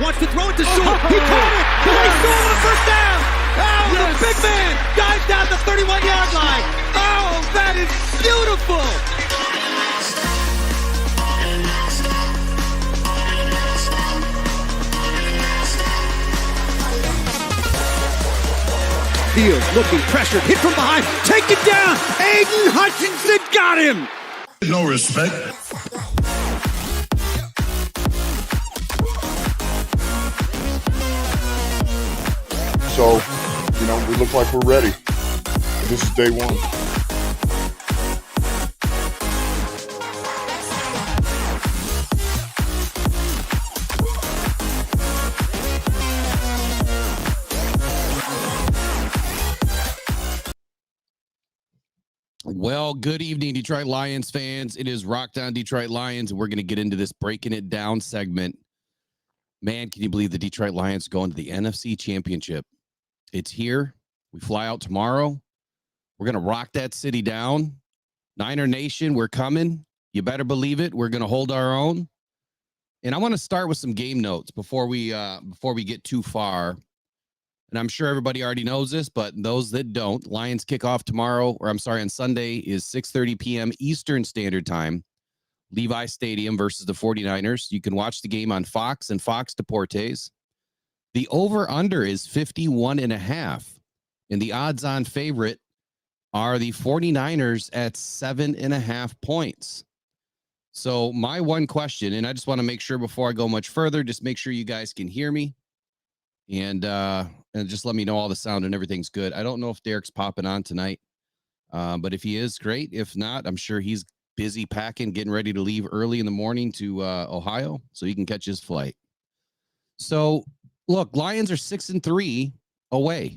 wants to throw it to Short. He caught it. He stole on a first down. Oh, yes. The big man dives down the 31-yard line. Oh, that is beautiful. Fields looking, pressured, hit from behind, take it down. Aiden Hutchinson got him. No respect. So, we look like we're ready. This is day one. Well, good evening, Detroit Lions fans. It is Rock Down Detroit Lions, and we're going to get into this breaking it down segment. Man, can you believe the Detroit Lions going to the NFC Championship? It's here. We fly out tomorrow. We're going to rock that city down. Niner Nation, we're coming. You better believe it. We're going to hold our own. And I want to start with some game notes before we get too far. And I'm sure everybody already knows this, but those that don't, Lions kick off tomorrow, on Sunday is 6:30 p.m. Eastern Standard Time, Levi Stadium versus the 49ers. You can watch the game on Fox and Fox Deportes. The over-under is 51.5, and the odds-on favorite are the 49ers at 7.5 points. So my one question, and I just want to make sure before I go much further, just make sure you guys can hear me. And just let me know all the sound and everything's good. I don't know if Derek's popping on tonight, but if he is, great. If not, I'm sure he's busy packing, getting ready to leave early in the morning to Ohio so he can catch his flight. So, look, Lions are 6-3 away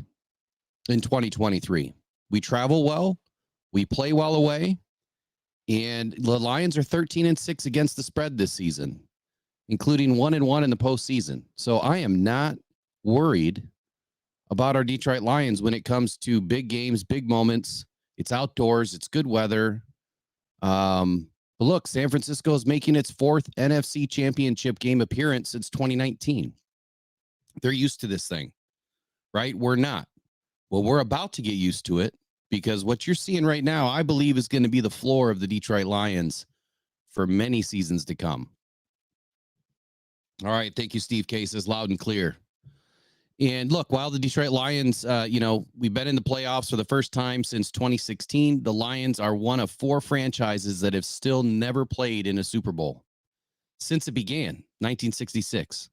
in 2023. We travel well, we play well away, and the Lions are 13-6 against the spread this season, including 1-1 in the postseason. So I am not worried about our Detroit Lions when it comes to big games, big moments. It's outdoors. It's good weather. But look, San Francisco is making its fourth NFC Championship game appearance since 2019. They're used to this thing, right? We're not. Well, we're about to get used to it because what you're seeing right now, I believe, is going to be the floor of the Detroit Lions for many seasons to come. All right. Thank you, Steve K. Says loud and clear. And look, while the Detroit Lions, we've been in the playoffs for the first time since 2016, the Lions are one of four franchises that have still never played in a Super Bowl since it began, 1966.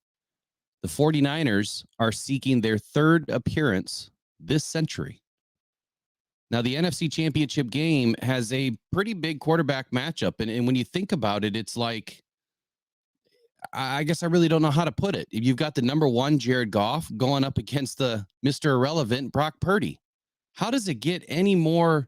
The 49ers are seeking their third appearance this century. Now, the NFC Championship game has a pretty big quarterback matchup. And when you think about it, it's like, I guess I really don't know how to put it. You've got the number one, Jared Goff, going up against the Mr. Irrelevant, Brock Purdy. How does it get any more,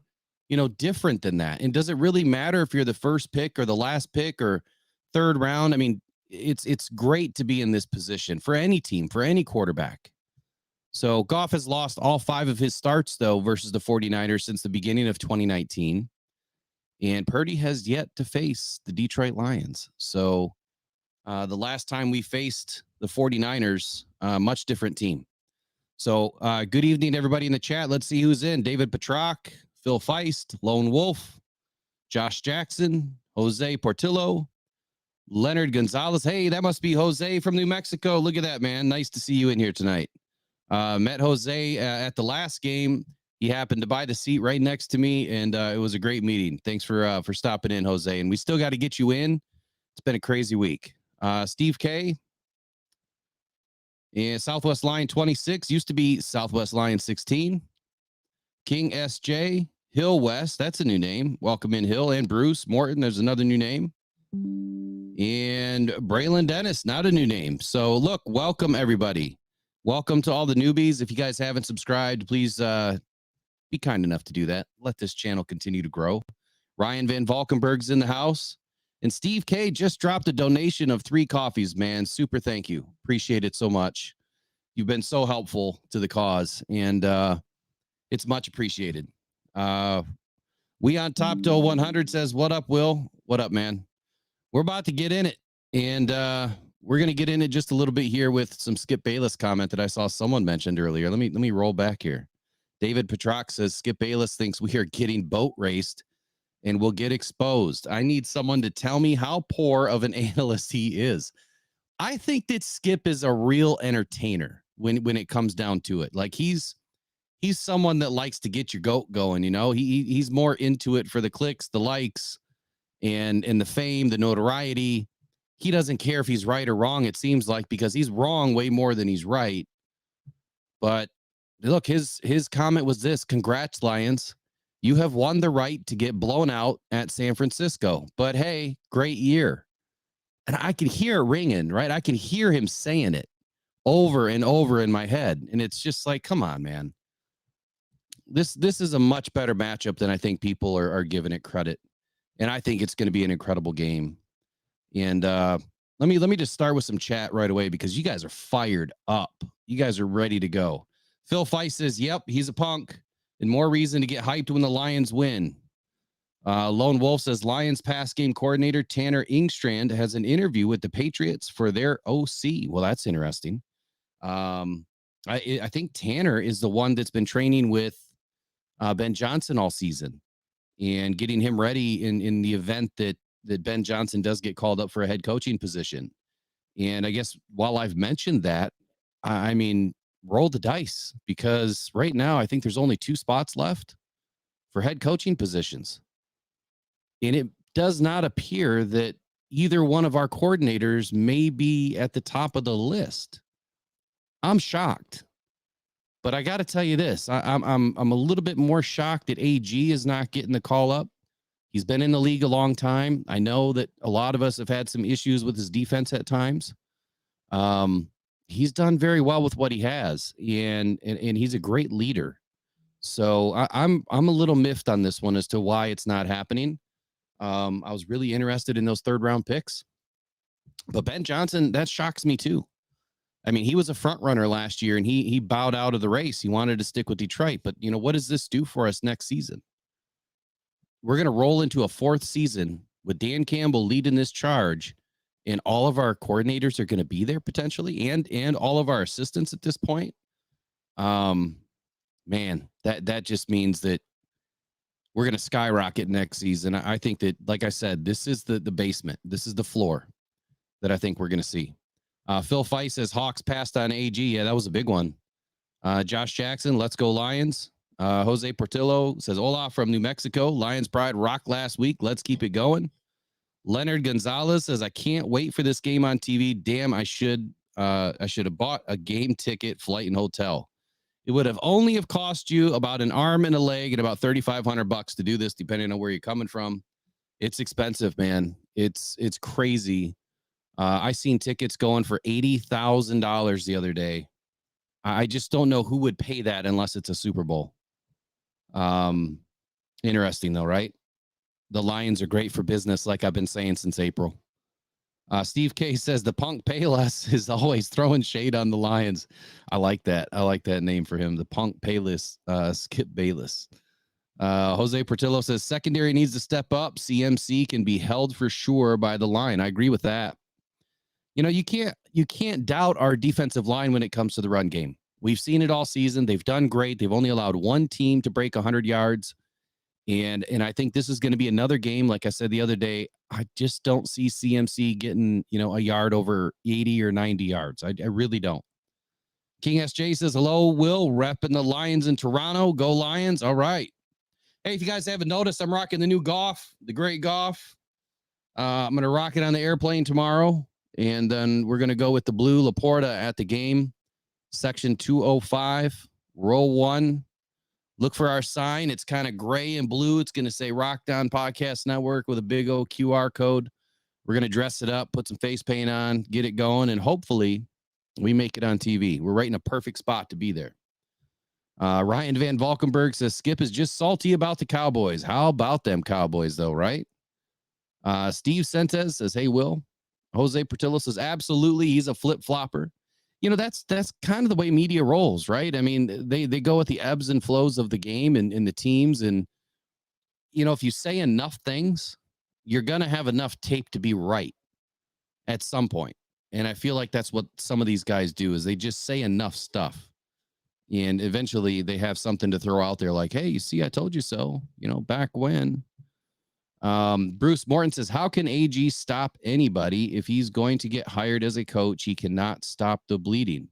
different than that? And does it really matter if you're the first pick or the last pick or third round? I mean, it's great to be in this position for any team, for any quarterback. So Goff has lost all 5 of his starts, though, versus the 49ers since the beginning of 2019. And Purdy has yet to face the Detroit Lions. So the last time we faced the 49ers, much different team. So good evening, everybody in the chat. Let's see who's in. David Petrock, Phil Feist, Lone Wolf, Josh Jackson, Jose Portillo, Leonard Gonzalez. Hey, that must be Jose from New Mexico. Look at that, man. Nice to see you in here tonight. Met Jose at the last game. He happened to buy the seat right next to me, and it was a great meeting. Thanks for stopping in, Jose. And we still got to get you in. It's been a crazy week. Steve K. And Southwest Line 26 used to be Southwest Line 16. King SJ, Hill West, that's a new name. Welcome in, Hill. And Bruce Morton, there's another new name. And Braylon Dennis, not a new name. So look, welcome everybody. Welcome to all the newbies. If you guys haven't subscribed, please be kind enough to do that. Let this channel continue to grow. Ryan Van Valkenburg's in the house. And Steve K just dropped a donation of 3 coffees, man. Super thank you. Appreciate it so much. You've been so helpful to the cause, and it's much appreciated. We on Top Doe 100 says, what up, Will? What up, man? We're about to get in it. And we're going to get into just a little bit here with some Skip Bayless comment that I saw someone mentioned earlier. Let me roll back here. David Petrock says Skip Bayless thinks we are getting boat raced and will get exposed. I need someone to tell me how poor of an analyst he is. I think that Skip is a real entertainer when it comes down to it. Like he's someone that likes to get your goat going. He's more into it for the clicks, the likes, and the fame, the notoriety. He doesn't care if he's right or wrong, it seems like, because he's wrong way more than he's right. But look, his comment was this: congrats, Lions. You have won the right to get blown out at San Francisco. But hey, great year. And I could hear it ringing, right? I can hear him saying it over and over in my head. And it's just like, come on, man. This is a much better matchup than I think people are giving it credit. And I think it's going to be an incredible game. And let me just start with some chat right away, because you guys are fired up. You guys are ready to go. Phil Feist says, yep, he's a punk, and more reason to get hyped when the Lions win. Lone Wolf says Lions pass game coordinator Tanner Engstrand has an interview with the Patriots for their OC. Well, that's interesting. I think Tanner is the one that's been training with Ben Johnson all season and getting him ready in the event that Ben Johnson does get called up for a head coaching position. And I guess while I've mentioned that, I mean, roll the dice, because right now I think there's only 2 spots left for head coaching positions. And it does not appear that either one of our coordinators may be at the top of the list. I'm shocked. But I got to tell you this, I'm a little bit more shocked that AG is not getting the call up. He's been in the league a long time. I know that a lot of us have had some issues with his defense at times. He's done very well with what he has, and he's a great leader. So I'm a little miffed on this one as to why it's not happening. I was really interested in those 3rd round picks, but Ben Johnson, that shocks me too. I mean, he was a front runner last year, and he bowed out of the race. He wanted to stick with Detroit, but what does this do for us next season? We're going to roll into a 4th season with Dan Campbell leading this charge, and all of our coordinators are going to be there potentially, and all of our assistants at this point. Man, that just means that we're going to skyrocket next season. I think that, like I said, this is the basement. This is the floor that I think we're going to see. Phil Feist says Hawks passed on AG. Yeah, that was a big one. Josh Jackson, let's go Lions. Jose Portillo says, hola from New Mexico. Lions pride rocked last week. Let's keep it going. Leonard Gonzalez says, I can't wait for this game on TV. Damn, I should have bought a game ticket, flight, and hotel. It would have only have cost you about an arm and a leg and about $3,500 to do this, depending on where you're coming from. It's expensive, man. It's crazy. I seen tickets going for $80,000 the other day. I just don't know who would pay that unless it's a Super Bowl. Interesting though, right? The Lions are great for business, like I've been saying since April. Steve K says the punk Payless is always throwing shade on the Lions. I like that. I like that name for him. The punk Payless, Skip Bayless. Jose Portillo says secondary needs to step up. CMC can be held for sure by the line. I agree with that. You can't doubt our defensive line when it comes to the run game. We've seen it all season. They've done great. They've only allowed one team to break 100 yards. And I think this is going to be another game. Like I said the other day, I just don't see CMC getting, a yard over 80 or 90 yards. I really don't. King SJ says, hello, Will, repping the Lions in Toronto. Go Lions. All right. Hey, if you guys haven't noticed, I'm rocking the new Goff, the great Goff. I'm going to rock it on the airplane tomorrow. And then we're going to go with the blue Laporta at the game. Section 205, row 1. Look for our sign. It's kind of gray and blue. It's going to say Rock Down Podcast Network with a big old QR code. We're going to dress it up, put some face paint on, get it going, and hopefully we make it on TV. We're right in a perfect spot to be there. Ryan Van Valkenburg says Skip is just salty about the Cowboys. How about them Cowboys, though, right? Steve Sentes says, hey, Will. Jose Portillo says, absolutely, he's a flip-flopper. That's kind of the way media rolls, right? I mean, they go with the ebbs and flows of the game and the teams. And, if you say enough things, you're going to have enough tape to be right at some point. And I feel like that's what some of these guys do is they just say enough stuff. And eventually they have something to throw out there like, hey, you see, I told you so, back when. Bruce Morton says, how can AG stop anybody if he's going to get hired as a coach? He cannot stop the bleeding.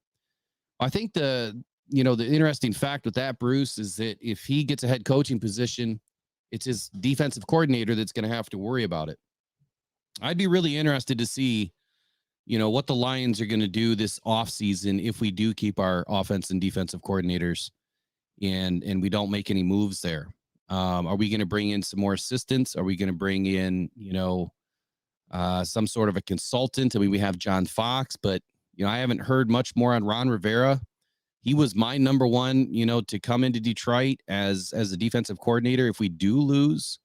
I think the interesting fact with that, Bruce, is that if he gets a head coaching position, it's his defensive coordinator that's going to have to worry about it. I'd be really interested to see, what the Lions are going to do this offseason if we do keep our offense and defensive coordinators and we don't make any moves there. Are we going to bring in some more assistants? Are we going to bring in, some sort of a consultant? I mean, we have John Fox, but, I haven't heard much more on Ron Rivera. He was my number one, to come into Detroit as a defensive coordinator if we do lose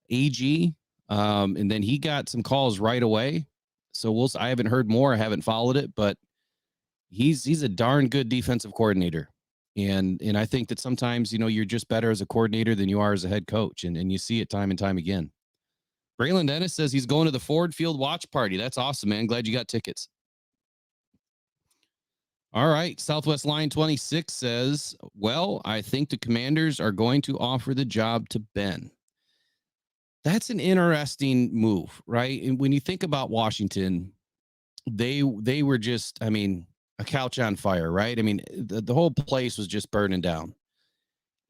AG. And then he got some calls right away. So I haven't heard more. I haven't followed it, but he's a darn good defensive coordinator. And I think that sometimes, you're just better as a coordinator than you are as a head coach. And you see it time and time again. Braylon Dennis says he's going to the Ford Field watch party. That's awesome, man. Glad you got tickets. All right. Southwest Line 26 says, well, I think the Commanders are going to offer the job to Ben. That's an interesting move, right? And when you think about Washington, they were just, a couch on fire, right? The whole place was just burning down.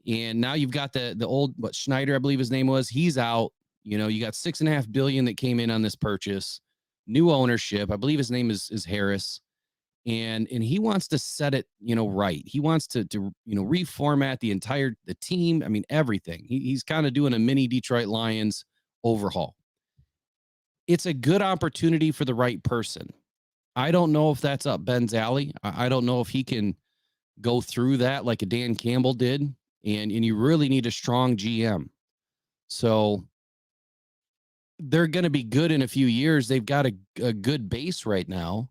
And now you've got the old, Schneider, I believe his name was, he's out. You got $6.5 billion that came in on this purchase, new ownership. I believe his name is Harris. And he wants to set it, right. He wants to reformat the team. Everything. He's kind of doing a mini Detroit Lions overhaul. It's a good opportunity for the right person. I don't know if that's up Ben's alley. I don't know if he can go through that like a Dan Campbell did. And you really need a strong GM. So they're going to be good in a few years. They've got a good base right now.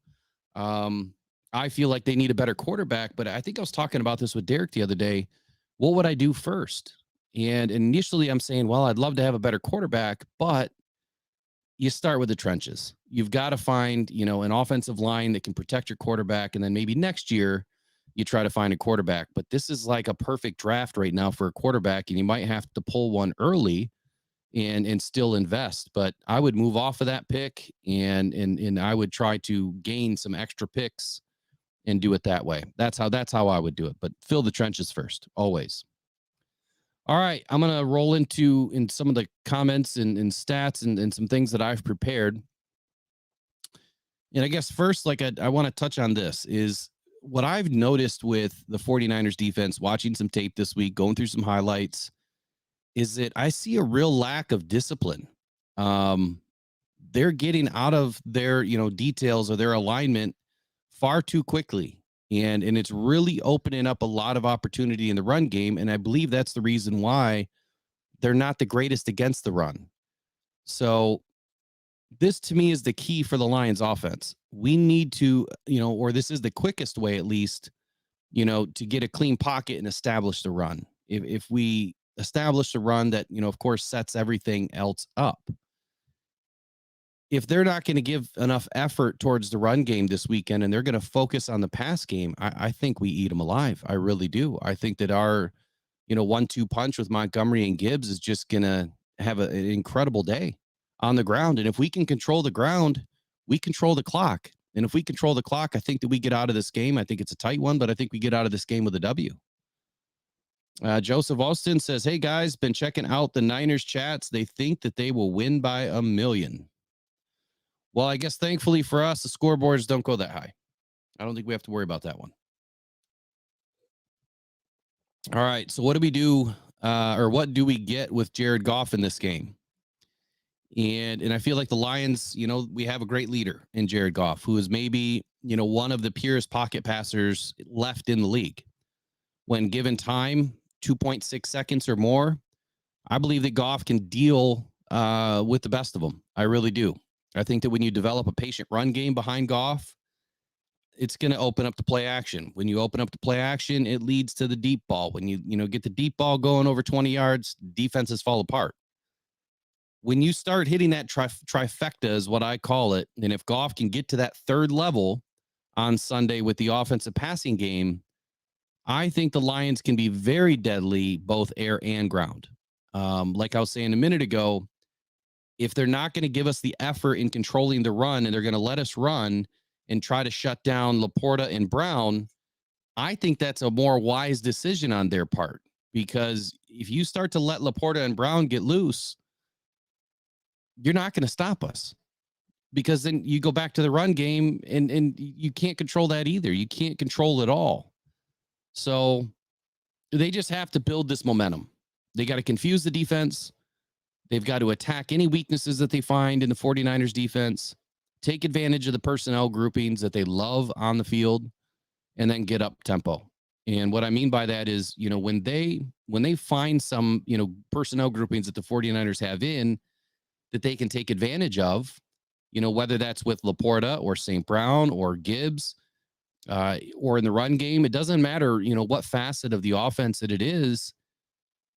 I feel like they need a better quarterback, but I think I was talking about this with Derek the other day. What would I do first? And initially I'm saying, well, I'd love to have a better quarterback, but you start with the trenches. You've got to find, an offensive line that can protect your quarterback. And then maybe next year you try to find a quarterback, but this is like a perfect draft right now for a quarterback. And you might have to pull one early and still invest, but I would move off of that pick and I would try to gain some extra picks and do it that way. That's how I would do it, but fill the trenches first, always. All right. I'm going to roll in some of the comments and stats and some things that I've prepared. And I guess first, I want to touch on this is what I've noticed with the 49ers defense, watching some tape this week, going through some highlights, is that I see a real lack of discipline. They're getting out of their, details or their alignment far too quickly. And it's really opening up a lot of opportunity in the run game. And I believe that's the reason why they're not the greatest against the run. So this to me is the key for the Lions offense. We need to, or this is the quickest way at least, to get a clean pocket and establish the run. If we establish a run that, of course, sets everything else up. If they're not going to give enough effort towards the run game this weekend and they're going to focus on the pass game, I think we eat them alive. I really do. I think that our, 1-2 punch with Montgomery and Gibbs is just going to have an incredible day on the ground. And if we can control the ground, we control the clock. And if we control the clock, I think that we get out of this game. I think it's a tight one, but I think we get out of this game with a W. Joseph Austin says, hey guys, been checking out the Niners chats. They think that they will win by 1 million. Well, I guess thankfully for us, the scoreboards don't go that high. I don't think we have to worry about that one. All right. So what do we do, or what do we get with Jared Goff in this game? And I feel like the Lions, we have a great leader in Jared Goff, who is maybe, one of the purest pocket passers left in the league. When given time, 2.6 seconds or more, I believe that Goff can deal with the best of them. I really do. I think that when you develop a patient run game behind Goff, it's going to open up the play action. When you open up the play action, it leads to the deep ball. When you get the deep ball going over 20 yards, defenses fall apart. when you start hitting that trifecta is what I call it, and if Goff can get to that third level on Sunday with the offensive passing game, I think the Lions can be very deadly, both air and ground. Like I was saying a minute ago, if they're not going to give us the effort in controlling the run and they're going to let us run and try to shut down Laporta and Brown, I think that's a more wise decision on their part, because if you start to let Laporta and Brown get loose, you're not going to stop us, because then you go back to the run game and you can't control that either. You can't control it all. So they just have to build this momentum. They got to confuse the defense. They've got to attack any weaknesses that they find in the 49ers defense, take advantage of the personnel groupings that they love on the field, and then get up tempo. And what I mean by that is, when they find some, personnel groupings that the 49ers have in that they can take advantage of, whether that's with Laporta or St. Brown or Gibbs, or in the run game, it doesn't matter, what facet of the offense that it is.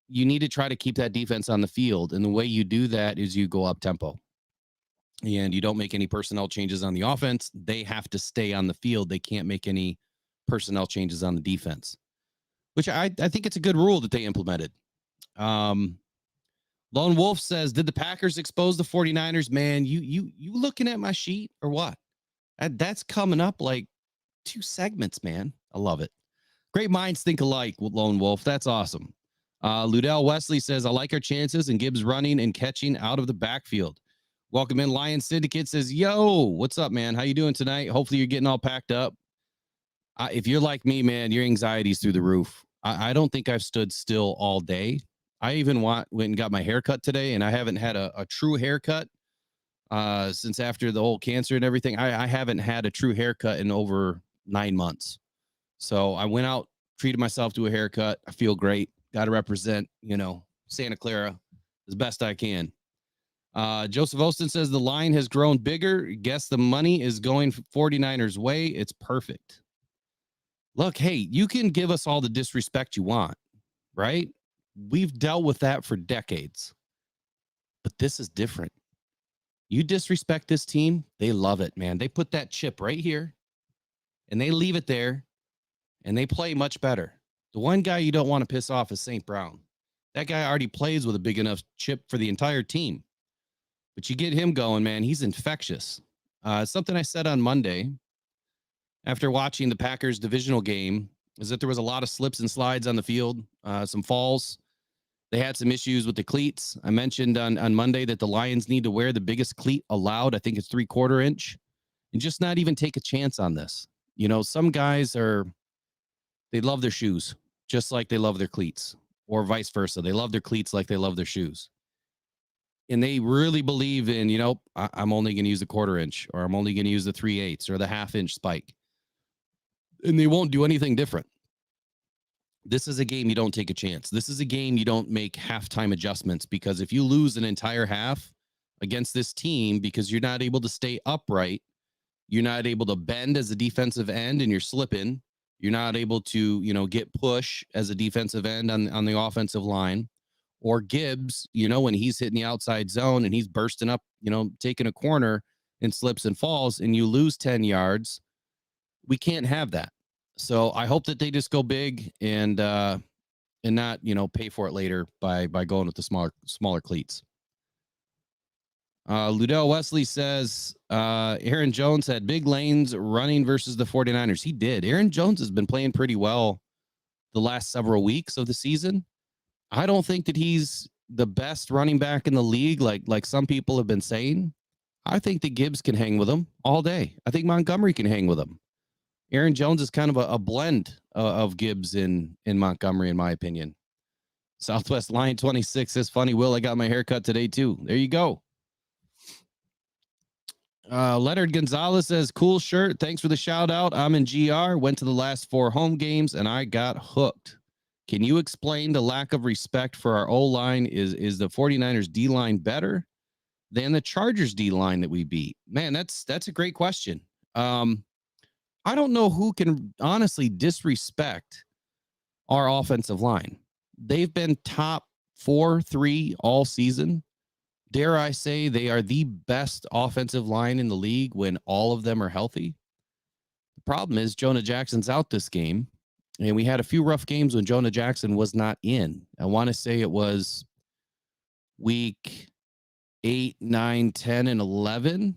You need to try to keep that defense on the field. And the way you do that is you go up tempo, and you don't make any personnel changes on the offense. They have to stay on the field. They can't make any personnel changes on the defense, which I think it's a good rule that they implemented. Lone Wolf says, did the Packers expose the 49ers? Man, you looking at my sheet or what? That's coming up like 2 segments, man. I love it. Great minds think alike, Lone Wolf. That's awesome. Ludell Wesley says, I like our chances and Gibbs running and catching out of the backfield. Welcome in. Lion Syndicate says, yo, what's up, man? How you doing tonight? Hopefully you're getting all packed up. If you're like me, man, your anxiety's through the roof. I don't think I've stood still all day. I even went and got my hair cut today, and I haven't had a true haircut since after the whole cancer and everything. I haven't had a true haircut in over 9 months. So I went out, treated myself to a haircut. I feel great. Got to represent, Santa Clara as best I can. Joseph Olson says the line has grown bigger. Guess the money is going 49ers way. It's perfect. Look, hey, you can give us all the disrespect you want, right? We've dealt with that for decades. But this is different. You disrespect this team, they love it, man. They put that chip right here, and they leave it there, and they play much better. The one guy you don't want to piss off is St. Brown. That guy already plays with a big enough chip for the entire team. But you get him going, man, he's infectious. Something I said on Monday after watching the Packers divisional game is that there was a lot of slips and slides on the field, some falls. They had some issues with the cleats. I mentioned on Monday that the Lions need to wear the biggest cleat allowed. I think it's 3/4 inch, and just not even take a chance on this. Some guys they love their shoes just like they love their cleats, or vice versa. They love their cleats like they love their shoes. And they really believe in, I'm only going to use the 1/4 inch, or I'm only going to use the 3/8 or the 1/2 inch spike. And they won't do anything different. This is a game you don't take a chance. This is a game you don't make halftime adjustments, because if you lose an entire half against this team because you're not able to stay upright, you're not able to bend as a defensive end and you're slipping, you're not able to, get push as a defensive end on the offensive line, or Gibbs, when he's hitting the outside zone and he's bursting up, taking a corner and slips and falls, and you lose 10 yards, we can't have that. So I hope that they just go big and not, pay for it later by going with the smaller cleats. Ludell Wesley says, Aaron Jones had big lanes running versus the 49ers. He did. Aaron Jones has been playing pretty well the last several weeks of the season. I don't think that he's the best running back in the league, like some people have been saying. I think that Gibbs can hang with him all day. I think Montgomery can hang with him. Aaron Jones is kind of a blend of Gibbs in Montgomery, in my opinion. Southwest Lion 26 says, funny, Will, I got my haircut today too. There you go. Leonard Gonzalez says, cool shirt. Thanks for the shout out. I'm in GR. Went to the last 4 home games and I got hooked. Can you explain the lack of respect for our O-line? Is the 49ers D-line better than the Chargers D-line that we beat? Man, that's a great question. I don't know who can honestly disrespect our offensive line. They've been top 4-3 all season. Dare I say they are the best offensive line in the league when all of them are healthy? The problem is Jonah Jackson's out this game, and we had a few rough games when Jonah Jackson was not in. I want to say it was week 8, 9, 10, and 11,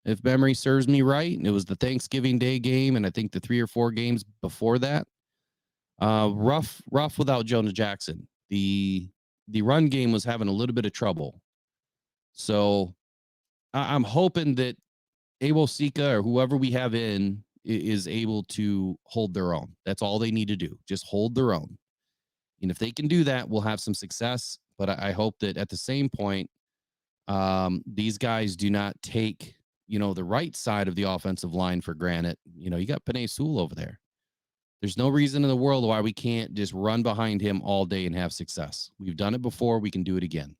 if memory serves me right. And it was the Thanksgiving Day game, and I think the 3 or 4 games before that. Rough without Jonah Jackson. The run game was having a little bit of trouble. So I'm hoping that Abel Sika or whoever we have in is able to hold their own. That's all they need to do. Just hold their own. And if they can do that, we'll have some success. But I hope that at the same point, these guys do not take, the right side of the offensive line for granted. You got Penei Sewell over there. There's no reason in the world why we can't just run behind him all day and have success. We've done it before. We can do it again.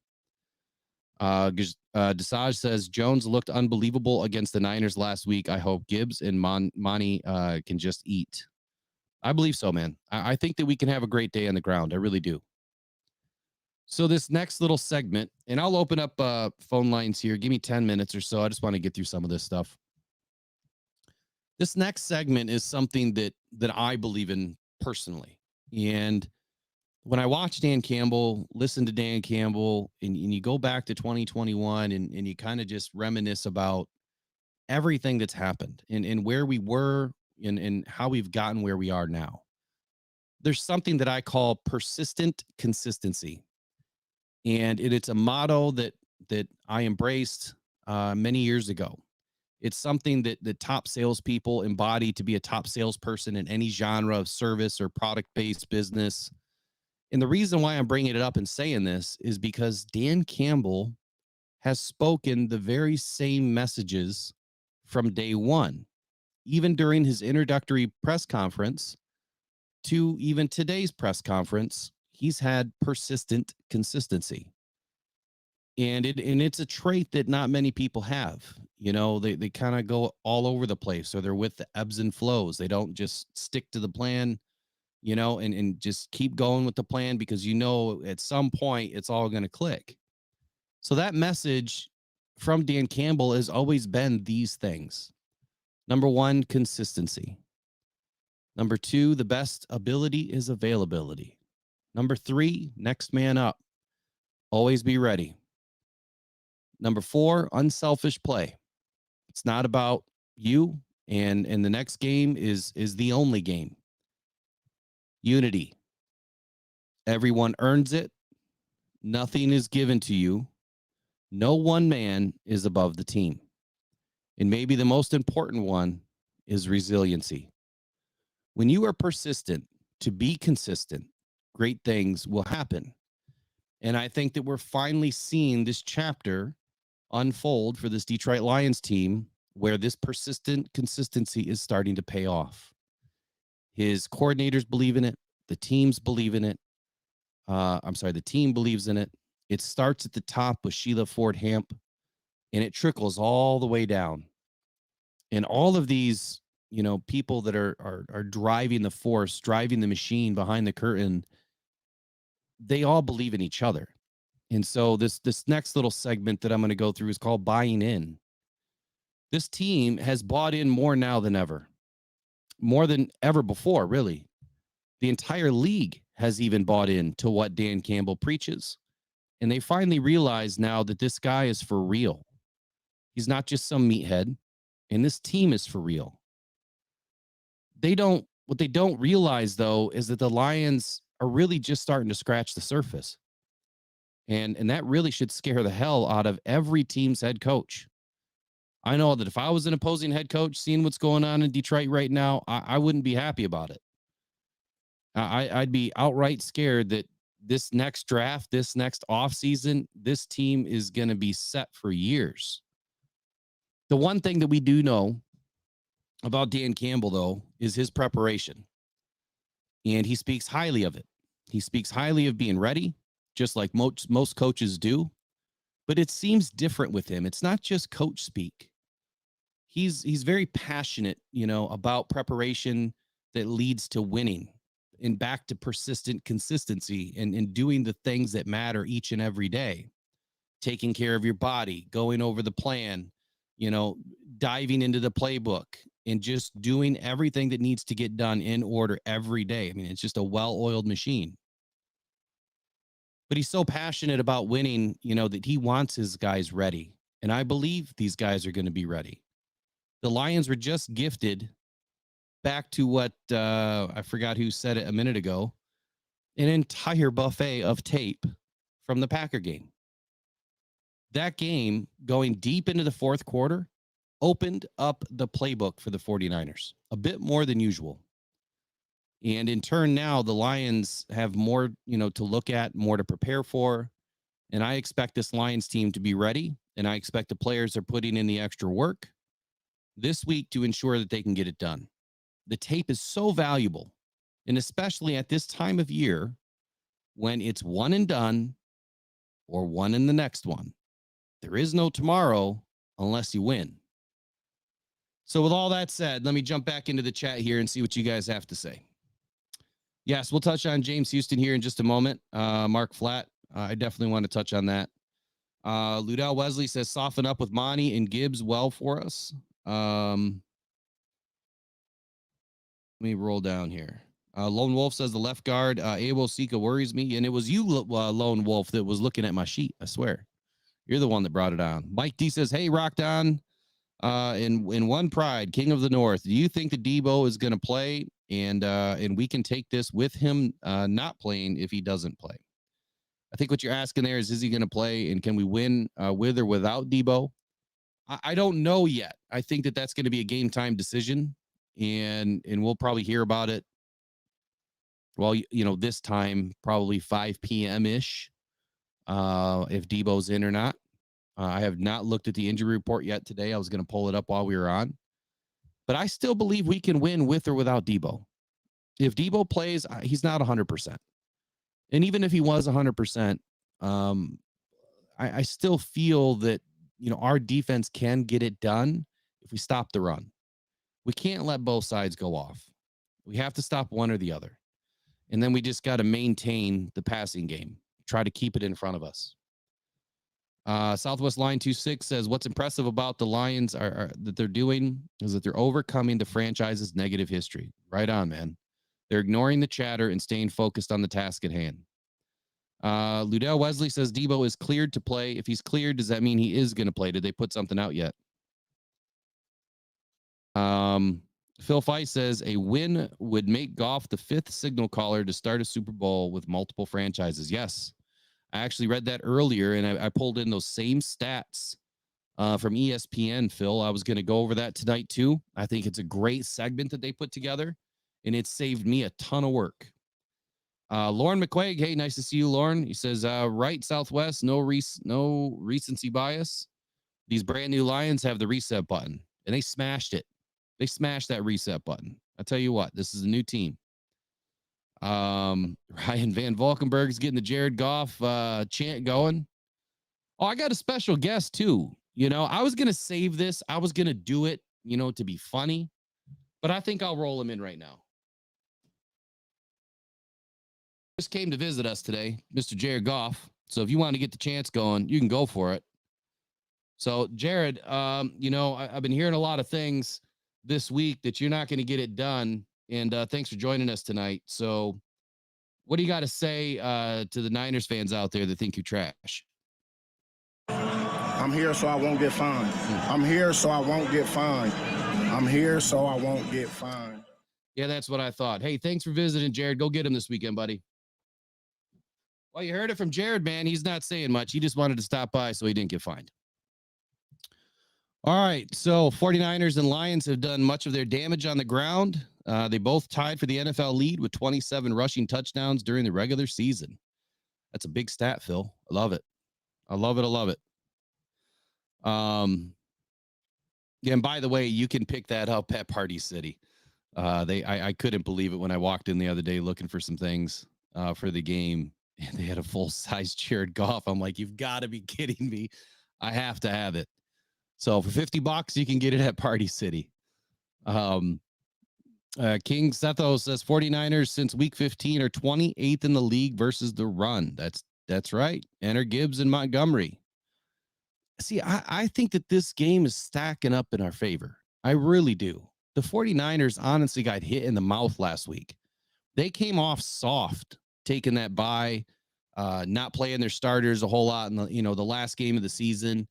Desage says Jones looked unbelievable against the Niners last week. I hope Gibbs and Monty can just eat. I believe so, man. I think that we can have a great day on the ground. I really do. So this next little segment, and I'll open up phone lines here. Give me 10 minutes or so. I just want to get through some of this stuff. This next segment is something that I believe in personally. And when I watch Dan Campbell, listen to Dan Campbell, and you go back to 2021 and you kind of just reminisce about everything that's happened and where we were and how we've gotten where we are now. There's something that I call persistent consistency. And it's a motto that I embraced many years ago. It's something that the top salespeople embody to be a top salesperson in any genre of service or product-based business. And the reason why I'm bringing it up and saying this is because Dan Campbell has spoken the very same messages from day one, even during his introductory press conference to even today's press conference. He's had persistent consistency. And it's a trait that not many people have. They kind of go all over the place, or they're with the ebbs and flows. They don't just stick to the plan, and just keep going with the plan because at some point it's all going to click. So that message from Dan Campbell has always been these things. Number 1, consistency. Number 2, the best ability is availability. Number 3, next man up. Always be ready. Number 4, unselfish play. It's not about you, and the next game is the only game. Unity. Everyone earns it. Nothing is given to you. No one man is above the team. And maybe the most important one is resiliency. When you are persistent to be consistent, great things will happen. And I think that we're finally seeing this chapter unfold for this Detroit Lions team where this persistent consistency is starting to pay off. His coordinators believe in it. The teams believe in it. The team believes in it. It starts at the top with Sheila Ford Hamp, and it trickles all the way down. And all of these, people that are driving the force, driving the machine behind the curtain, they all believe in each other. And so this next little segment that I'm going to go through is called buying in. This team has bought in more now than ever. More than ever before, really. The entire league has even bought in to what Dan Campbell preaches. And they finally realize now that this guy is for real. He's not just some meathead. And this team is for real. What they don't realize, though, is that the Lions are really just starting to scratch the surface. And that really should scare the hell out of every team's head coach. I know that if I was an opposing head coach seeing what's going on in Detroit right now, I wouldn't be happy about it. I'd be outright scared that this next draft, this next offseason, this team is going to be set for years. The one thing that we do know about Dan Campbell, though, is his preparation. And he speaks highly of it. He speaks highly of being ready, just like most coaches do. But it seems different with him. It's not just coach speak. He's very passionate, about preparation that leads to winning and back to persistent consistency and doing the things that matter each and every day. taking care of your body, going over the plan, diving into the playbook and just doing everything that needs to get done in order every day. I mean, it's just a well-oiled machine. But he's so passionate about winning, that he wants his guys ready. And I believe these guys are going to be ready. The Lions were just gifted, back to what I forgot who said it a minute ago, an entire buffet of tape from the Packer game. That game, going deep into the fourth quarter, opened up the playbook for the 49ers a bit more than usual. And in turn, now the Lions have more, to look at, more to prepare for. And I expect this Lions team to be ready. And I expect the players are putting in the extra work this week to ensure that they can get it done. The tape is so valuable. And especially at this time of year, when it's one and done or one in the next one. There is no tomorrow unless you win. So with all that said, let me jump back into the chat here and see what you guys have to say. Yes, we'll touch on James Houston here in just a moment. Mark Flatt, I definitely want to touch on that. Ludell Wesley says, soften up with Monty and Gibbs well for us. Let me roll down here. Lone Wolf says the left guard, Abel Sika worries me. And it was you, Lone Wolf, that was looking at my sheet. I swear. You're the one that brought it on. Mike D says, hey, Rock Don, in one pride, King of the North, do you think that Debo is going to play and we can take this with him not playing if he doesn't play? I think what you're asking there is he going to play and can we win with or without Debo? I don't know yet. I think that that's going to be a game time decision and we'll probably hear about it. Well, this time, probably 5 p.m. ish, if Debo's in or not. I have not looked at the injury report yet today. I was going to pull it up while we were on. But I still believe we can win with or without Debo. If Debo plays, he's not 100%. And even if he was 100%, I still feel that, our defense can get it done if we stop the run. We can't let both sides go off. We have to stop one or the other. And then we just got to maintain the passing game. Try to keep it in front of us. Southwest Line 26 says, what's impressive about the Lions that they're doing is that they're overcoming the franchise's negative history. Right on, man. They're ignoring the chatter and staying focused on the task at hand. Ludell Wesley says Debo is cleared to play. If he's cleared, does that mean he is going to play? Did they put something out yet? Phil Feist says a win would make Goff the 5th signal caller to start a Super Bowl with multiple franchises. Yes. I actually read that earlier, and I pulled in those same stats from ESPN, Phil. I was going to go over that tonight, too. I think it's a great segment that they put together, and it saved me a ton of work. Lauren McQuaig, hey, nice to see you, Lauren. He says, right, Southwest, no recency bias. These brand new Lions have the reset button, and they smashed it. They smashed that reset button. I tell you what, this is a new team. Ryan Van Valkenburg's getting the Jared Goff chant going. Oh, I got a special guest too. I was going to save this. I was going to do it, to be funny, but I think I'll roll him in right now. Just came to visit us today, Mr. Jared Goff. So if you want to get the chance going, you can go for it. So Jared, I've been hearing a lot of things this week that you're not going to get it done. And thanks for joining us tonight. So what do you got to say to the Niners fans out there that think you're trash? I'm here so I won't get fined. I'm here so I won't get fined. I'm here so I won't get fined. Yeah, that's what I thought. Hey, thanks for visiting, Jared. Go get him this weekend, buddy. Well, you heard it from Jared, man. He's not saying much. He just wanted to stop by so he didn't get fined. All right, so 49ers and Lions have done much of their damage on the ground. They both tied for the NFL lead with 27 rushing touchdowns during the regular season. That's a big stat, Phil. I love it. I love it. I love it. Yeah, and by the way, you can pick that up at Party City. I couldn't believe it when I walked in the other day looking for some things for the game, and they had a full-size Jared Goff. I'm like, you've got to be kidding me. I have to have it. So for $50, you can get it at Party City. King Setho says 49ers since week 15 are 28th in the league versus the run. That's right. Enter Gibbs and Montgomery. See, I think that this game is stacking up in our favor. I really do. The 49ers honestly got hit in the mouth last week. They came off soft, taking that bye, not playing their starters a whole lot in the last game of the season,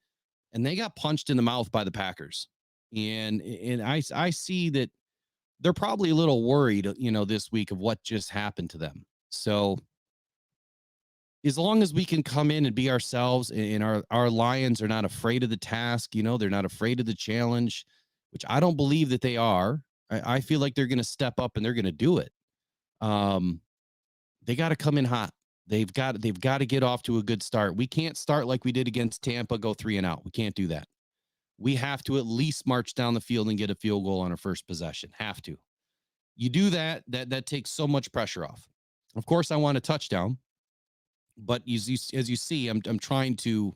and they got punched in the mouth by the Packers. And I see that they're probably a little worried, this week of what just happened to them. So as long as we can come in and be ourselves, and our Lions are not afraid of the task, they're not afraid of the challenge, which I don't believe that they are. I feel like they're going to step up and they're going to do it. They got to come in hot. They've got to get off to a good start. We can't start like we did against Tampa, go 3-and-out. We can't do that. We have to at least march down the field and get a field goal on our first possession. Have to. You do that takes so much pressure off. Of course, I want a touchdown, but as you see, I'm trying to,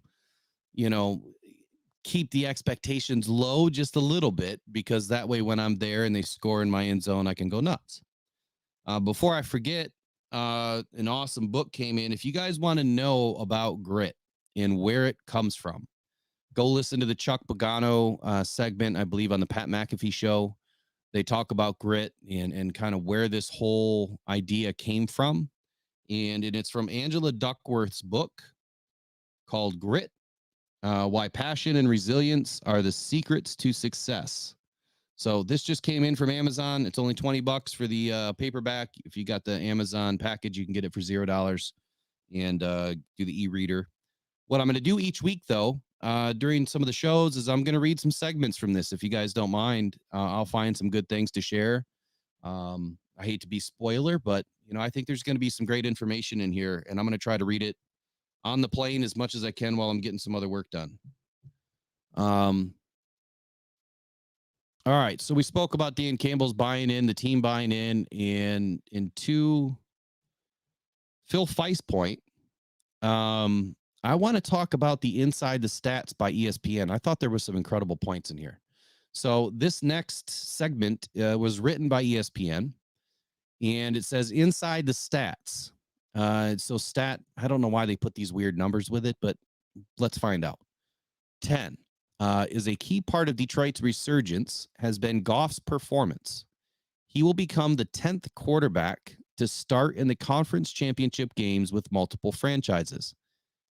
keep the expectations low just a little bit, because that way when I'm there and they score in my end zone, I can go nuts. Before I forget, an awesome book came in. If you guys want to know about grit and where it comes from, go listen to the Chuck Pagano segment, I believe, on the Pat McAfee show. They talk about grit and kind of where this whole idea came from. And it's from Angela Duckworth's book called Grit, Why Passion and Resilience Are the Secrets to Success. So this just came in from Amazon. It's only $20 for the paperback. If you got the Amazon package, you can get it for $0 and do the e-reader. What I'm going to do each week, though, during some of the shows, is I'm going to read some segments from this. If you guys don't mind, I'll find some good things to share. I hate to be spoiler, but I think there's going to be some great information in here, and I'm going to try to read it on the plane as much as I can while I'm getting some other work done. All right, so we spoke about Dan Campbell's buying in, the team buying in, and to Phil Feist's point, I want to talk about the Inside the Stats by ESPN. I thought there was some incredible points in here. So this next segment was written by ESPN, and it says Inside the Stats. So I don't know why they put these weird numbers with it, but let's find out. 10 is a key part of Detroit's resurgence has been Goff's performance. He will become the 10th quarterback to start in the conference championship games with multiple franchises.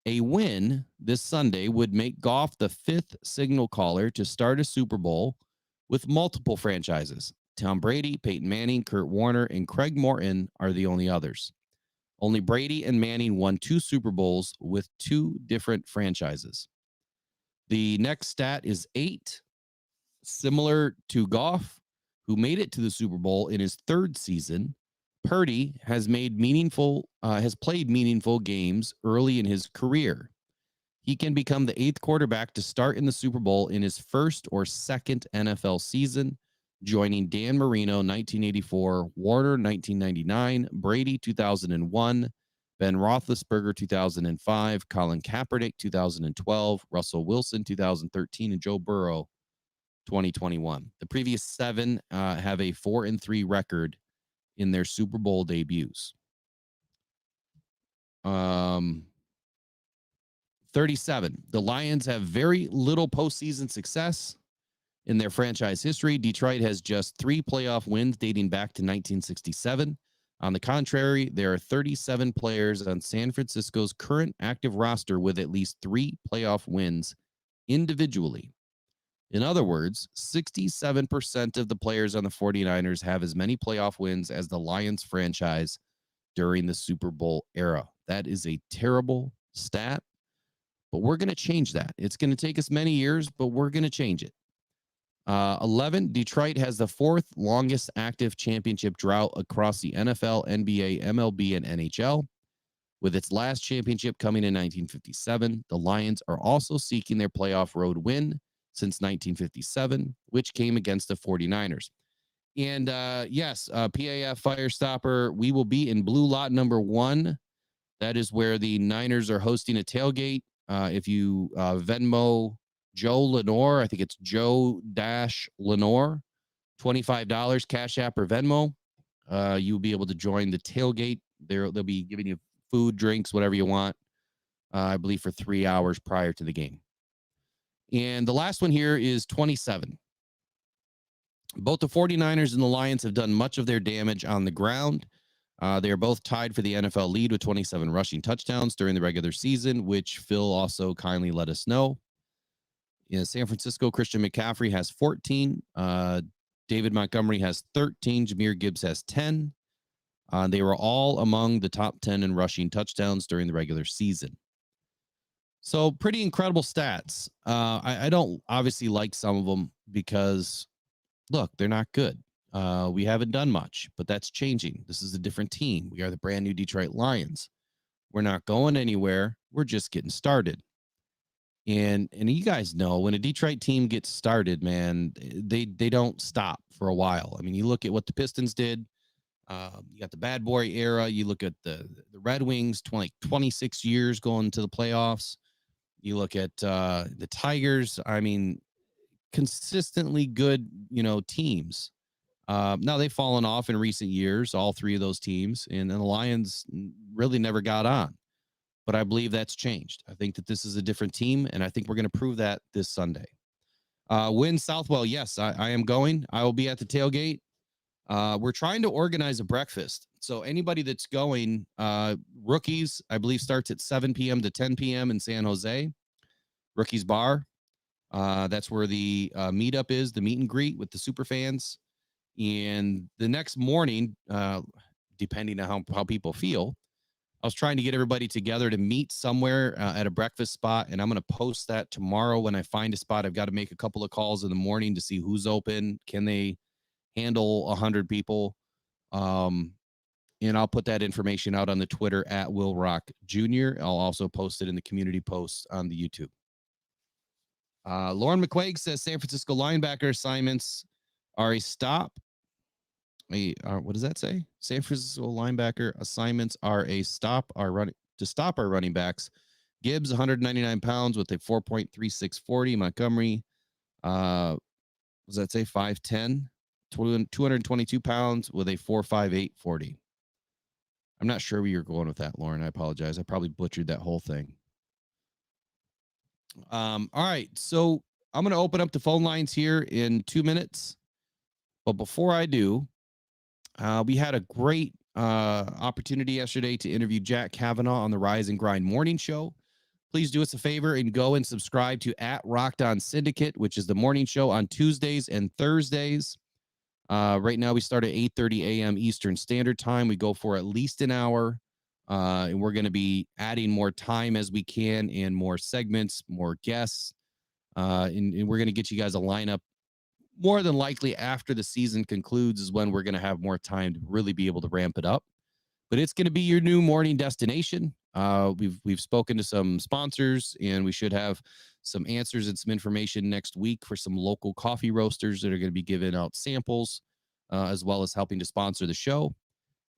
A win this Sunday would make Goff the 5th signal caller to start a Super Bowl with multiple franchises. Tom Brady, Peyton Manning, Kurt Warner, and Craig Morton are the only others. Only Brady and Manning won 2 Super Bowls with 2 different franchises. The next stat is 8, similar to Goff, who made it to the Super Bowl in his 3rd season. Purdy has played meaningful games early in his career. He can become the 8th quarterback to start in the Super Bowl in his 1st or 2nd NFL season, joining Dan Marino 1984, Warner 1999, Brady 2001, Ben Roethlisberger 2005, Colin Kaepernick 2012, Russell Wilson 2013, and Joe Burrow 2021. The previous 7 have a 4-3 record in their Super Bowl debuts. 37. The Lions have very little postseason success in their franchise history. Detroit has just 3 playoff wins dating back to 1967. On the contrary, there are 37 players on San Francisco's current active roster with at least 3 playoff wins individually. In other words, 67% of the players on the 49ers have as many playoff wins as the Lions franchise during the Super Bowl era. That is a terrible stat, but we're going to change that. It's going to take us many years, but we're going to change it. 11, Detroit has the 4th longest active championship drought across the NFL, NBA, MLB, and NHL. With its last championship coming in 1957, the Lions are also seeking their playoff road win since 1957, which came against the 49ers. And yes, PAF Firestopper, we will be in blue lot number 1. That is where the Niners are hosting a tailgate. If you Venmo Joe Lenore, I think it's Joe-Lenore, $25, Cash App or Venmo. You'll be able to join the tailgate. They'll be giving you food, drinks, whatever you want, I believe for 3 hours prior to the game. And the last one here is 27. Both the 49ers and the Lions have done much of their damage on the ground. They are both tied for the NFL lead with 27 rushing touchdowns during the regular season, which Phil also kindly let us know. In San Francisco, Christian McCaffrey has 14. David Montgomery has 13. Jahmyr Gibbs has 10. They were all among the top 10 in rushing touchdowns during the regular season. So pretty incredible stats. I don't obviously like some of them because, look, they're not good. We haven't done much, but that's changing. This is a different team. We are the brand new Detroit Lions. We're not going anywhere. We're just getting started. And you guys know when a Detroit team gets started, man, they don't stop for a while. I mean, you look at what the Pistons did. You got the bad boy era. You look at the Red Wings, 26 years going to the playoffs. You look at the Tigers. I mean, consistently good, teams. Now they've fallen off in recent years, all three of those teams, and the Lions really never got on. But I believe that's changed. I think that this is a different team, and I think we're going to prove that this Sunday. Win Southwell, yes, I am going. I will be at the tailgate. We're trying to organize a breakfast. So anybody that's going, Rookies, I believe, starts at 7 p.m. to 10 p.m. in San Jose. Rookies Bar. That's where the meetup is, the meet and greet with the super fans. And the next morning, depending on how people feel, I was trying to get everybody together to meet somewhere at a breakfast spot, and I'm going to post that tomorrow when I find a spot. I've got to make a couple of calls in the morning to see who's open. Can they handle 100 people? And I'll put that information out on the Twitter at Will Rock Jr. I'll also post it in the community posts on the YouTube. Lauren McQuaig says San Francisco linebacker assignments are a stop. What does that say? San Francisco linebacker assignments are a stop our running backs. Gibbs, 199 pounds with a 4.3640. Montgomery, what does that say? 5'10", 222 pounds with a 4.5840. I'm not sure where you're going with that, Lauren. I apologize. I probably butchered that whole thing. All right. So I'm going to open up the phone lines here in 2 minutes. But before I do, we had a great opportunity yesterday to interview Jack Kavanaugh on the Rise and Grind morning show. Please do us a favor and go and subscribe to @Rocked Syndicate, which is the morning show on Tuesdays and Thursdays. Right now, we start at 8:30 a.m. Eastern Standard Time. We go for at least an hour, and we're going to be adding more time as we can and more segments, more guests, and we're going to get you guys a lineup. More than likely after the season concludes is when we're going to have more time to really be able to ramp it up. But it's going to be your new morning destination. We've spoken to some sponsors, and we should have some answers and some information next week for some local coffee roasters that are going to be giving out samples, as well as helping to sponsor the show.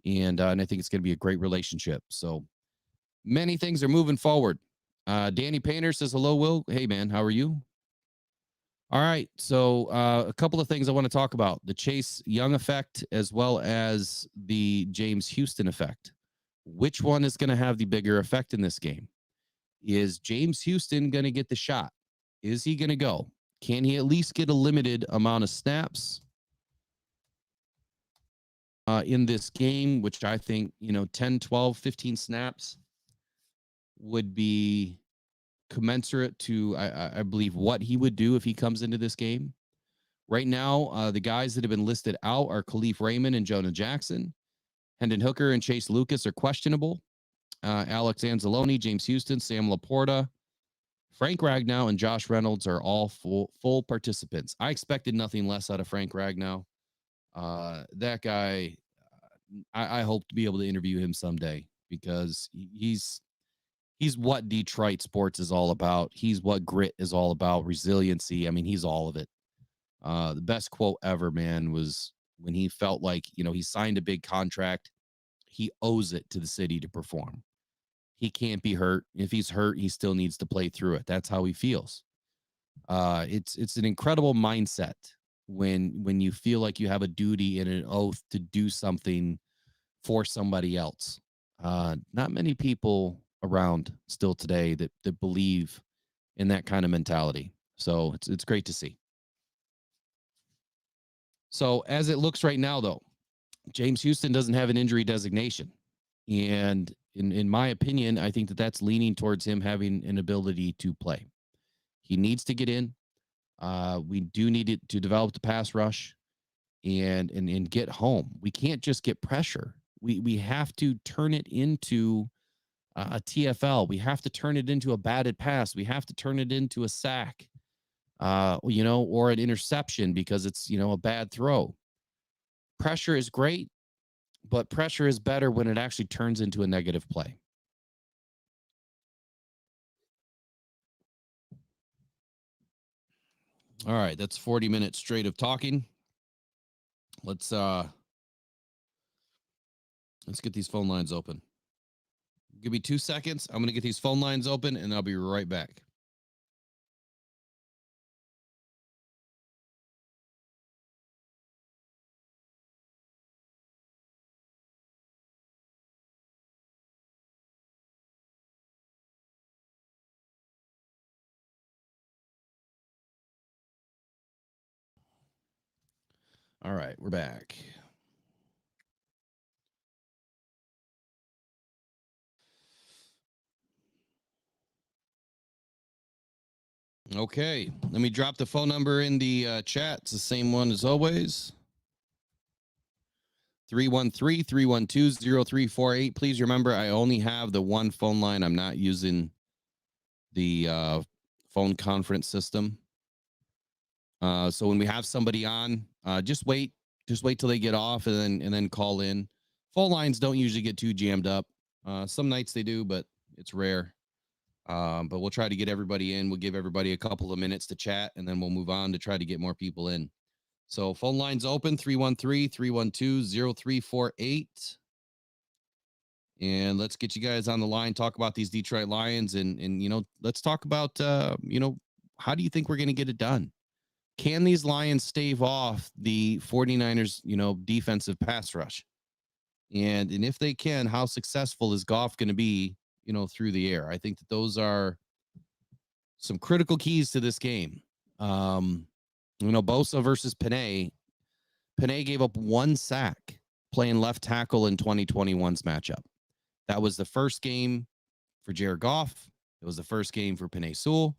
And I think it's going to be a great relationship. So many things are moving forward. Danny Painter says, hello, Will. Hey, man, how are you? All right, so a couple of things I want to talk about. The Chase Young effect as well as the James Houston effect. Which one is going to have the bigger effect in this game? Is James Houston going to get the shot? Is he going to go? Can he at least get a limited amount of snaps in this game, which I think, 10, 12, 15 snaps would be commensurate to, I believe, what he would do if he comes into this game. Right now, the guys that have been listed out are Khalif Raymond and Jonah Jackson. Hendon Hooker and Chase Lucas are questionable. Alex Anzalone, James Houston, Sam Laporta, Frank Ragnow, and Josh Reynolds are all full participants. I expected nothing less out of Frank Ragnow. That guy, I hope to be able to interview him someday because he's what Detroit sports is all about. He's what grit is all about, resiliency. I mean, he's all of it. The best quote ever, man, was when he felt like, he signed a big contract. He owes it to the city to perform. He can't be hurt. If he's hurt, he still needs to play through it. That's how he feels. It's an incredible mindset when you feel like you have a duty and an oath to do something for somebody else. Not many people around still today that believe in that kind of mentality. So it's great to see. So as it looks right now, though, James Houston doesn't have an injury designation. And in my opinion, I think that that's leaning towards him having an ability to play. He needs to get in. We do need it to develop the pass rush and get home. We can't just get pressure. We have to turn it into a TFL. We have to turn it into a batted pass. We have to turn it into a sack, or an interception because it's, a bad throw. Pressure is great, but pressure is better when it actually turns into a negative play. All right, that's 40 minutes straight of talking. Let's get these phone lines open. Give me 2 seconds. I'm going to get these phone lines open and I'll be right back. All right, we're back. Okay, let me drop the phone number in the chat. It's the same one as always. 313-312-0348. Please remember, I only have the one phone line. I'm not using the phone conference system. So when we have somebody on, just wait till they get off and then call in. Phone lines don't usually get too jammed up. Some nights they do, but it's rare. But we'll try to get everybody in. We'll give everybody a couple of minutes to chat, and then we'll move on to try to get more people in. So phone lines open, 313-312-0348. And let's get you guys on the line, talk about these Detroit Lions, and let's talk about, how do you think we're going to get it done? Can these Lions stave off the 49ers, defensive pass rush? And if they can, how successful is Goff going to be, through the air? I think that those are some critical keys to this game. Bosa versus Panay. Panay gave up 1 sack playing left tackle in 2021's matchup. That was the first game for Jared Goff. It was the first game for Panay Sewell.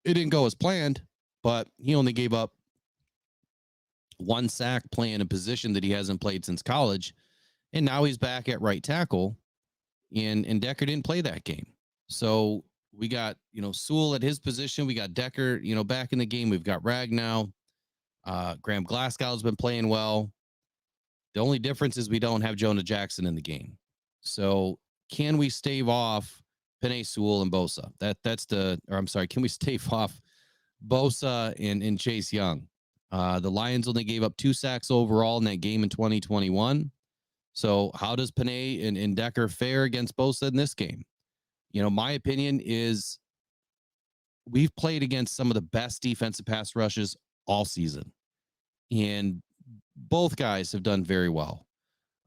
It didn't go as planned, but he only gave up 1 sack playing a position that he hasn't played since college. And now he's back at right tackle, and Decker didn't play that game. So we got, Sewell at his position. We got Decker, back in the game. We've got Rag now. Graham Glasgow's been playing well. The only difference is we don't have Jonah Jackson in the game. So can we stave off Panay Sewell and Bosa? Can we stave off Bosa and Chase Young? The Lions only gave up 2 sacks overall in that game in 2021. So how does Panay and Decker fare against Bosa in this game? My opinion is we've played against some of the best defensive pass rushes all season. And both guys have done very well.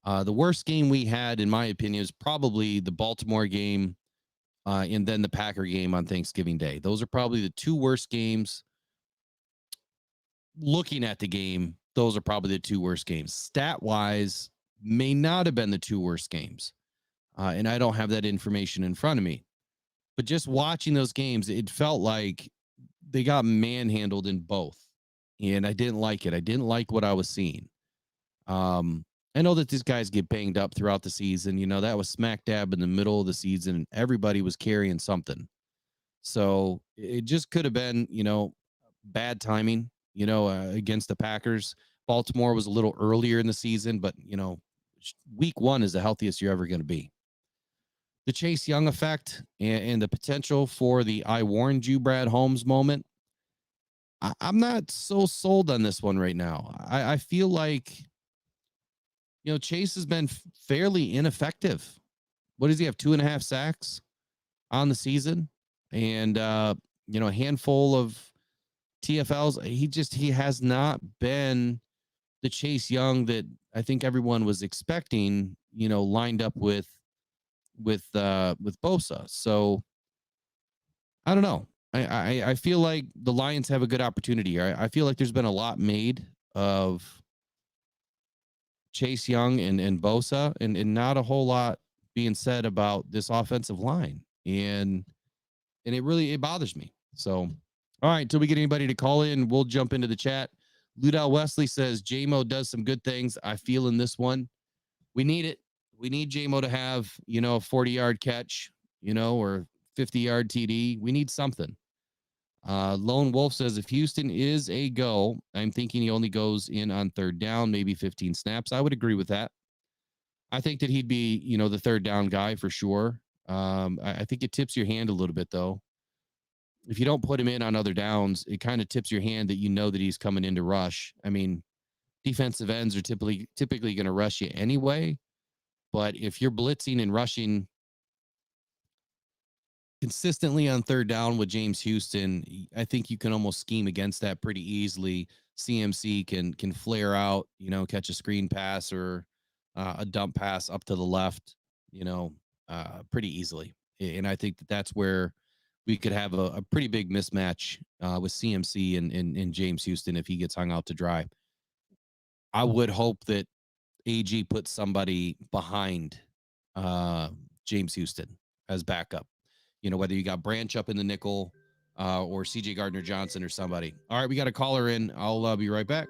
The worst game we had, in my opinion, is probably the Baltimore game and then the Packer game on Thanksgiving Day. Those are probably the 2 worst games. Looking at the game, those are probably the 2 worst games. Stat-wise, may not have been the 2 worst games. And I don't have that information in front of me. But just watching those games, it felt like they got manhandled in both. And I didn't like it. I didn't like what I was seeing. I know that these guys get banged up throughout the season. That was smack dab in the middle of the season, and everybody was carrying something. So it just could have been, bad timing, against the Packers. Baltimore was a little earlier in the season, but, week 1 is the healthiest you're ever going to be. The Chase Young effect and the potential for the I warned you, Brad Holmes moment. I'm not so sold on this one right now. I feel like, Chase has been fairly ineffective. What does he have? 2.5 sacks on the season, and a handful of TFLs. He has not been the Chase Young that I think everyone was expecting, lined up with Bosa. So I don't know. I feel like the Lions have a good opportunity. I feel like there's been a lot made of Chase Young and Bosa, and not a whole lot being said about this offensive line. And it bothers me. So, all right, until we get anybody to call in, we'll jump into the chat. Ludell Wesley says J-Mo does some good things. I feel in this one. We need it. We need J-Mo to have, a 40-yard catch, or 50-yard TD. We need something. Lone Wolf says if Houston is a go, I'm thinking he only goes in on third down, maybe 15 snaps. I would agree with that. I think that he'd be, the third down guy for sure. I think it tips your hand a little bit, though. If you don't put him in on other downs, it kind of tips your hand that that he's coming in to rush. I mean, defensive ends are typically going to rush you anyway. But if you're blitzing and rushing consistently on third down with James Houston, I think you can almost scheme against that pretty easily. CMC can flare out, catch a screen pass or a dump pass up to the left, pretty easily. And I think that's where we could have a pretty big mismatch with CMC and James Houston if he gets hung out to dry. I would hope that AG puts somebody behind James Houston as backup. Whether you got Branch up in the nickel or CJ Gardner-Johnson or somebody. All right, we got a caller in. I'll be right back.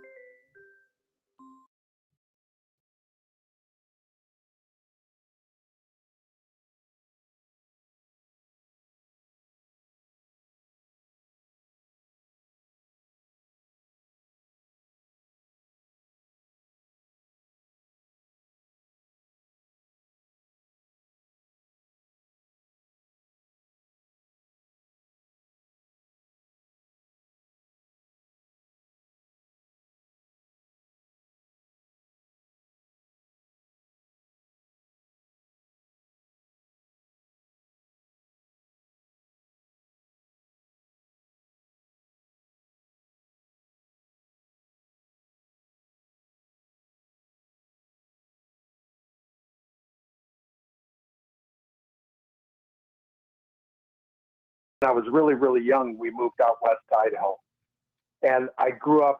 I was really, really young. We moved out west to Idaho. And I grew up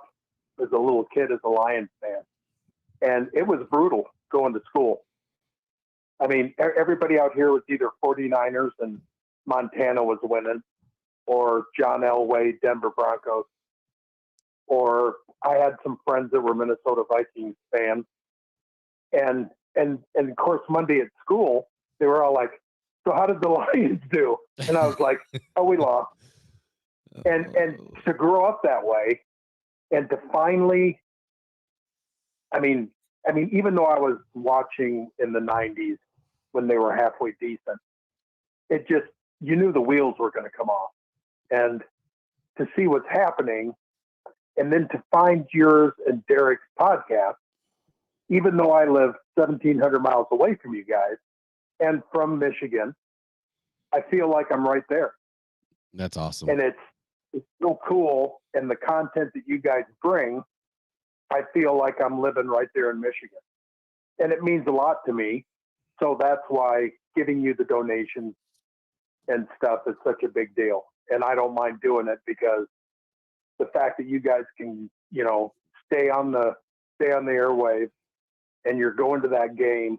as a little kid as a Lions fan. And it was brutal going to school. I mean, everybody out here was either 49ers and Montana was winning, or John Elway, Denver Broncos. Or I had some friends that were Minnesota Vikings fans. And of course, Monday at school, they were all like, so how did the Lions do? And I was like, oh, we lost. And to grow up that way and to finally, I mean, even though I was watching in the 90s when they were halfway decent, it just, you knew the wheels were going to come off. And to see what's happening and then to find yours and Derek's podcast, even though I live 1,700 miles away from you guys, and from Michigan, I feel like I'm right there. That's awesome. And it's so cool. And the content that you guys bring, I feel like I'm living right there in Michigan. And it means a lot to me. So that's why giving you the donations and stuff is such a big deal. And I don't mind doing it because the fact that you guys can, stay on the airwaves and you're going to that game.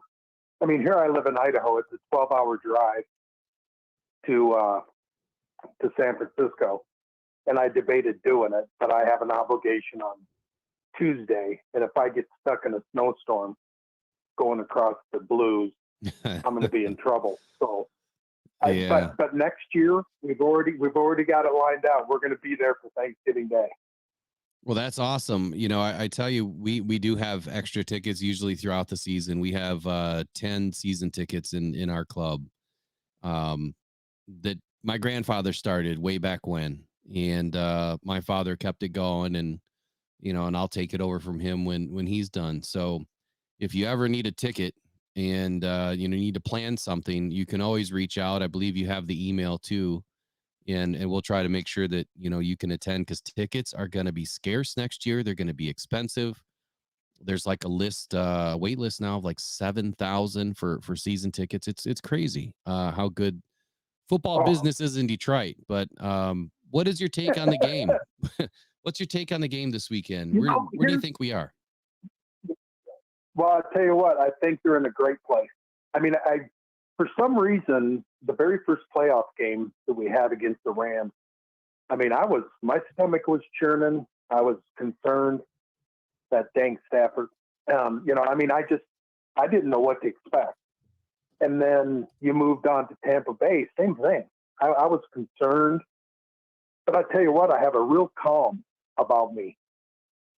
I mean, here I live in Idaho. It's a 12-hour drive to San Francisco, and I debated doing it, but I have an obligation on Tuesday, and if I get stuck in a snowstorm going across the Blues, I'm going to be in trouble. So, but next year we've already got it lined out. We're going to be there for Thanksgiving Day. Well, that's awesome. I tell you, we do have extra tickets usually throughout the season. We have 10 season tickets in our club that my grandfather started way back when. And my father kept it going and I'll take it over from him when he's done. So if you ever need a ticket and need to plan something, you can always reach out. I believe you have the email too. And we'll try to make sure that, you can attend because tickets are going to be scarce next year. They're going to be expensive. There's like a wait list now of like 7,000 for season tickets. It's crazy how good football business is in Detroit. But What is your take on the game? What's your take on the game this weekend? Where do you think we are? Well, I'll tell you what, I think they're in a great place. I mean, for some reason, the very first playoff game that we had against the Rams, I mean, my stomach was churning. I was concerned that dang Stafford. I mean, I didn't know what to expect. And then you moved on to Tampa Bay, same thing. I was concerned, but I tell you what, I have a real calm about me.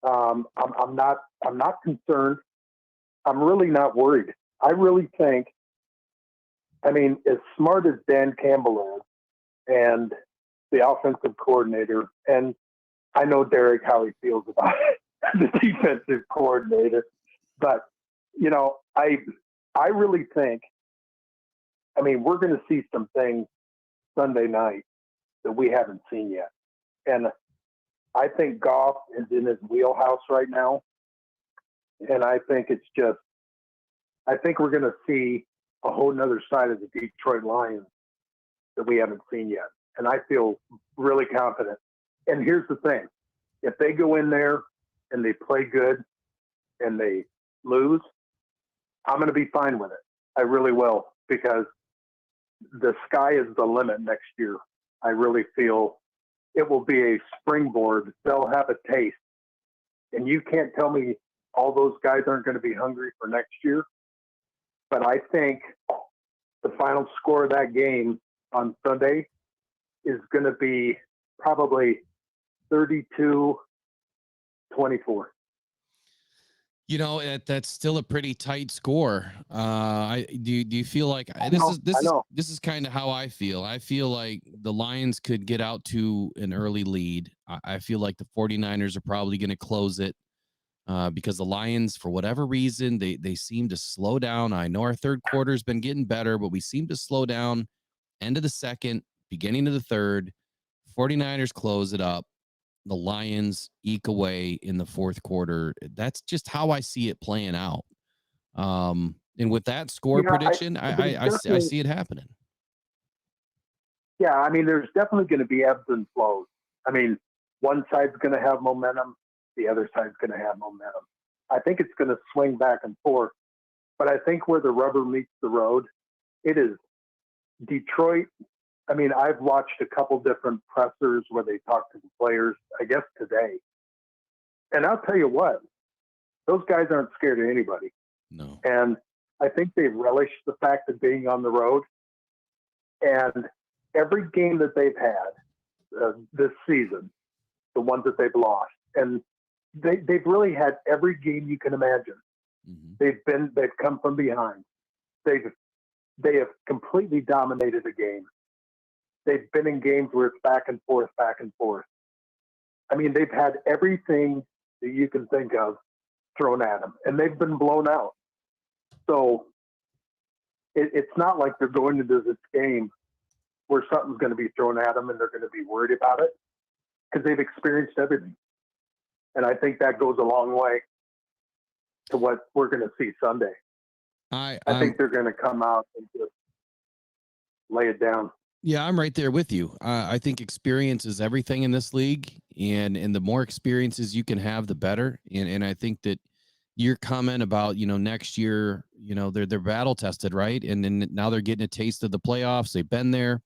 I'm not concerned. I'm really not worried. I really think, I mean, as smart as Dan Campbell is and the offensive coordinator, and I know Derek, how he feels about it, the defensive coordinator, but, I really think, I mean, we're going to see some things Sunday night that we haven't seen yet. And I think Goff is in his wheelhouse right now. And I think we're going to see a whole nother side of the Detroit Lions that we haven't seen yet. And I feel really confident. And here's the thing. If they go in there and they play good and they lose, I'm going to be fine with it. I really will, because the sky is the limit next year. I really feel it will be a springboard. They'll have a taste. And you can't tell me all those guys aren't going to be hungry for next year. But I think the final score of that game on Sunday is going to be probably 32-24. That's still a pretty tight score. Do you feel like this is kind of how I feel. I feel like the Lions could get out to an early lead. I feel like the 49ers are probably going to close it because the Lions, for whatever reason, they seem to slow down. I know our third quarter has been getting better, but we seem to slow down end of the second, beginning of the third. 49ers close it up. The Lions eke away in the fourth quarter. That's just how I see it playing out. And with that score prediction, I see it happening. Yeah, I mean, there's definitely going to be ebbs and flows. I mean, one side's going to have momentum. The other side's going to have momentum. I think it's going to swing back and forth. But I think where the rubber meets the road, it is Detroit. I mean, I've watched a couple different pressers where they talk to the players, I guess today. And I'll tell you what, those guys aren't scared of anybody. No. And I think they relish the fact of being on the road. And every game that they've had this season, the ones that they've lost, and they've really had every game you can imagine. Mm-hmm. They've come from behind. They have completely dominated a game. They've been in games where it's back and forth. I mean, they've had everything that you can think of thrown at them, and they've been blown out. So it's not like they're going into this game where something's going to be thrown at them and they're going to be worried about it, because they've experienced everything. And I think that goes a long way to what we're going to see Sunday. I think they're going to come out and just lay it down. Yeah, I'm right there with you. I think experience is everything in this league, and the more experiences you can have, the better. And I think that your comment about, next year, they're battle tested, right? And then now they're getting a taste of the playoffs. They've been there.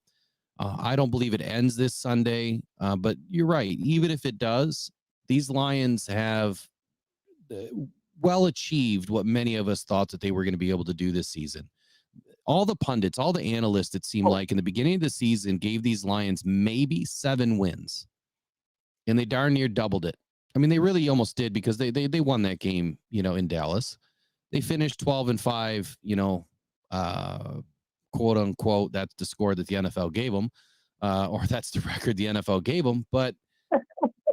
I don't believe it ends this Sunday, but you're right. Even if it does, these Lions have well achieved what many of us thought that they were going to be able to do this season. All the pundits, all the analysts, it seemed like in the beginning of the season gave these Lions maybe 7 wins, and they darn near doubled it. I mean, they really almost did, because they won that game, in Dallas. They finished 12-5, quote unquote. That's the score that the NFL gave them, or that's the record the NFL gave them. But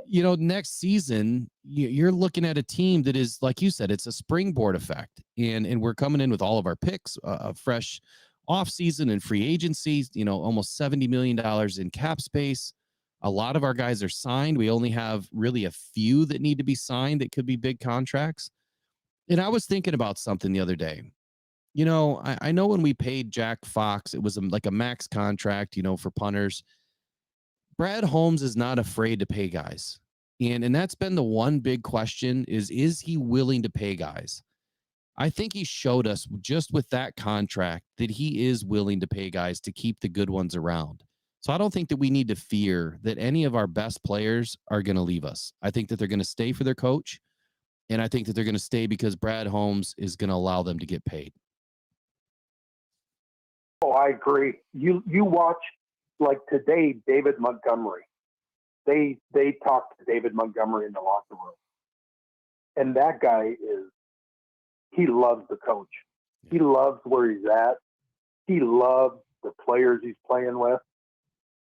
next season, you're looking at a team that is, like you said, it's a springboard effect. And we're coming in with all of our picks, a fresh offseason and free agency, almost $70 million in cap space. A lot of our guys are signed. We only have really a few that need to be signed that could be big contracts. And I was thinking about something the other day. I know when we paid Jack Fox, it was like a max contract, for punters. Brad Holmes is not afraid to pay guys. And that's been the one big question is he willing to pay guys? I think he showed us just with that contract that he is willing to pay guys to keep the good ones around. So I don't think that we need to fear that any of our best players are going to leave us. I think that they're going to stay for their coach, and I think that they're going to stay because Brad Holmes is going to allow them to get paid. Oh, I agree. You watch, like today, David Montgomery. They talked to David Montgomery in the locker room. And that guy he loves the coach. He loves where he's at. He loves the players he's playing with.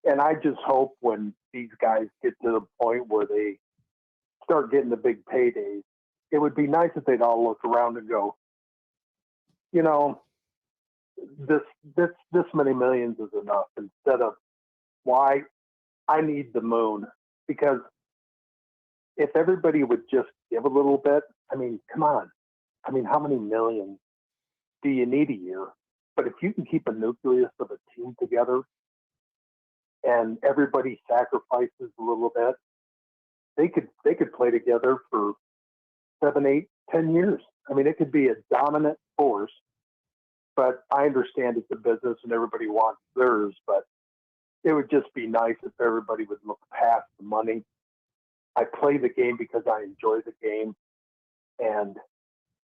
And I just hope when these guys get to the point where they start getting the big paydays, it would be nice if they'd all look around and go, you know, this many millions is enough, instead of why I need the moon. Because if everybody would just give a little bit, I mean, come on. I mean, how many millions do you need a year? But if you can keep a nucleus of a team together and everybody sacrifices a little bit, they could play together for 7, 8, 10 years. I mean, it could be a dominant force, but I understand it's a business and everybody wants theirs, but it would just be nice if everybody would look past the money. I play the game because I enjoy the game, and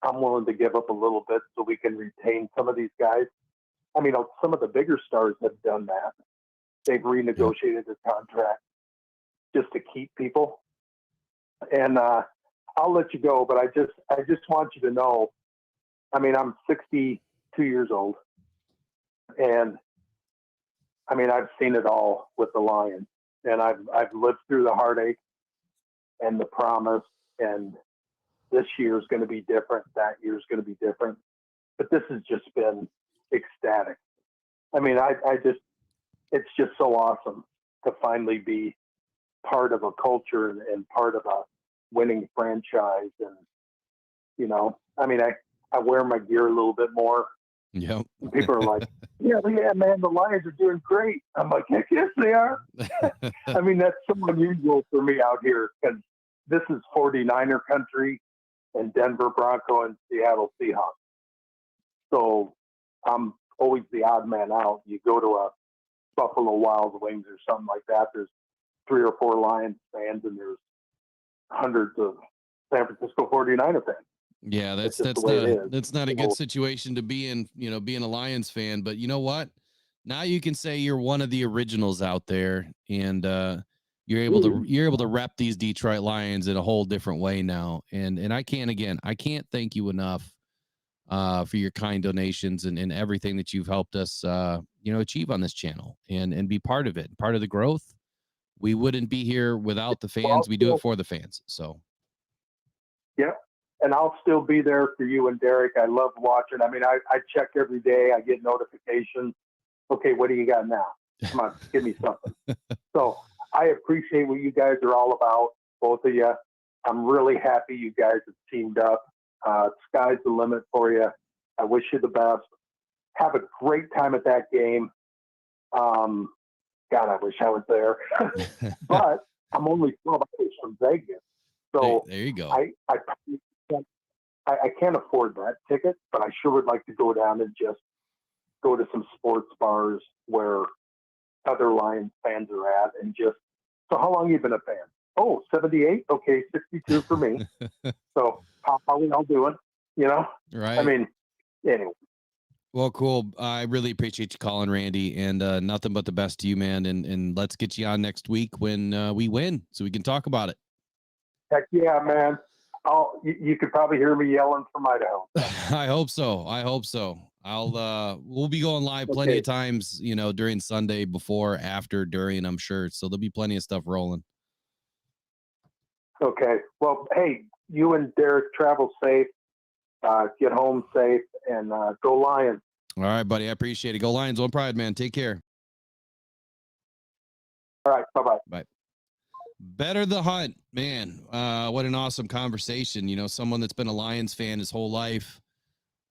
I'm willing to give up a little bit so we can retain some of these guys. I mean, some of the bigger stars have done that. They've renegotiated their contract just to keep people. And I'll let you go, but I just want you to know, I mean, I'm 62 years old, and I mean, I've seen it all with the Lions, and I've lived through the heartache and the promise, and this year is going to be different. That year is going to be different, but this has just been ecstatic. I mean, it's just so awesome to finally be part of a culture and part of a winning franchise. And, you know, I mean, I wear my gear a little bit more. Yep. People are like, yeah, man, the Lions are doing great. I'm like, heck yes, they are. I mean, that's so unusual for me out here, because this is 49er country and Denver Bronco and Seattle Seahawks. So I'm always the odd man out. You go to a Buffalo Wild Wings or something like that, there's 3 or 4 Lions fans, and there's hundreds of San Francisco 49er fans. Yeah, that's not a good situation to be in, you know, being a Lions fan. But you know what? Now you can say you're one of the originals out there, and you're able to rep these Detroit Lions in a whole different way now. And I can't thank you enough for your kind donations and everything that you've helped us achieve on this channel and be part of it, part of the growth. We wouldn't be here without the fans. We do it for the fans. So yeah. And I'll still be there for you and Derek. I love watching. I mean, I check every day. I get notifications. Okay, what do you got now? Come on, give me something. So I appreciate what you guys are all about, both of you. I'm really happy you guys have teamed up. Sky's the limit for you. I wish you the best. Have a great time at that game. God, I wish I was there. But I'm only 12 hours from Vegas. So there you go. I can't afford that ticket, but I sure would like to go down and just go to some sports bars where other Lions fans are at, and just, so how long have you been a fan? Oh, 78? Okay, 62 for me. So how are we all doing? You know? Right. I mean, anyway. Well, cool. I really appreciate you calling, Randy, and nothing but the best to you, man. And let's get you on next week when we win so we can talk about it. Heck yeah, man. You could probably hear me yelling from Idaho. I hope so. We'll be going live plenty of times, you know, during Sunday, before, after, during, I'm sure. So there'll be plenty of stuff rolling. Okay. Well, hey, you and Derek travel safe, get home safe, and go Lions. All right, buddy. I appreciate it. Go Lions. One pride, man. Take care. All right. Bye-bye. Bye. Better the Hunt, man. What an awesome conversation. You know, someone that's been a Lions fan his whole life,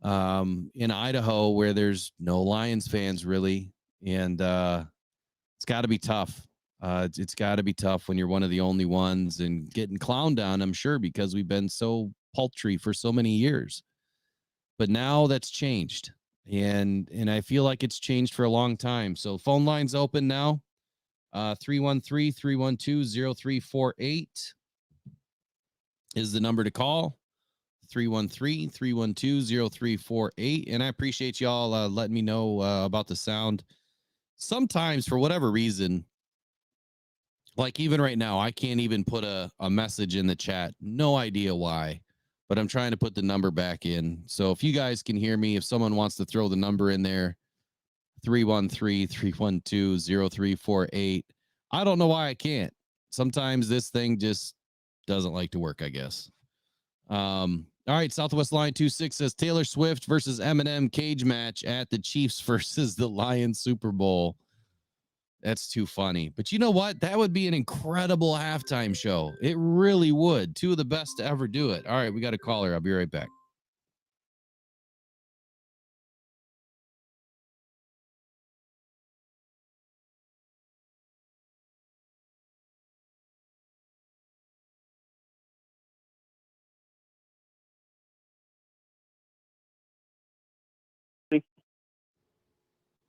in Idaho, where there's no Lions fans really. And it's got to be tough. It's got to be tough when you're one of the only ones and getting clowned on, I'm sure, because we've been so paltry for so many years. But now that's changed. And I feel like it's changed for a long time. So phone lines open now. 313-312-0348 is the number to call. 313-312-0348. And I appreciate y'all letting me know about the sound. Sometimes, for whatever reason, like even right now, I can't even put a message in the chat. No idea why, but I'm trying to put the number back in. So if you guys can hear me, if someone wants to throw the number in there, 313-312-0348. I don't know why I can't. Sometimes this thing just doesn't like to work, I guess. All right, Southwest Line 26 says Taylor Swift versus Eminem cage match at the Chiefs versus the Lions Super Bowl. That's too funny. But you know what? That would be an incredible halftime show. It really would. Two of the best to ever do it. All right, we got a caller. I'll be right back.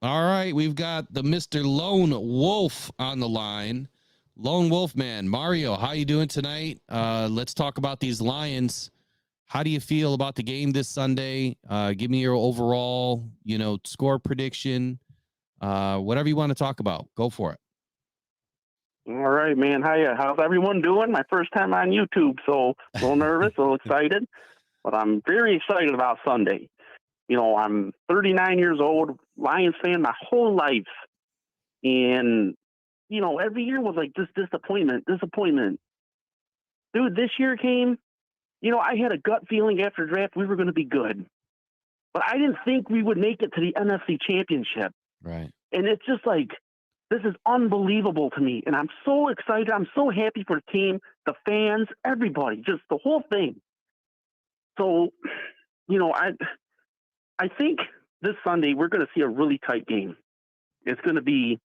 All right, we've got the Mr. Lone Wolf on the line. Lone Wolf man, Mario, how you doing tonight? Let's talk about these Lions. How do you feel about the game this Sunday? Give me your overall, score prediction. Whatever you want to talk about, go for it. All right, man. How's everyone doing? My first time on YouTube, so a little nervous, a little excited, but I'm very excited about Sunday. I'm 39 years old, Lions fan my whole life. And, every year was like this disappointment. Dude, this year came, I had a gut feeling after draft we were going to be good. But I didn't think we would make it to the NFC Championship. Right. And it's just like, this is unbelievable to me. And I'm so excited. I'm so happy for the team, the fans, everybody, just the whole thing. So, I think this Sunday we're going to see a really tight game. It's going to be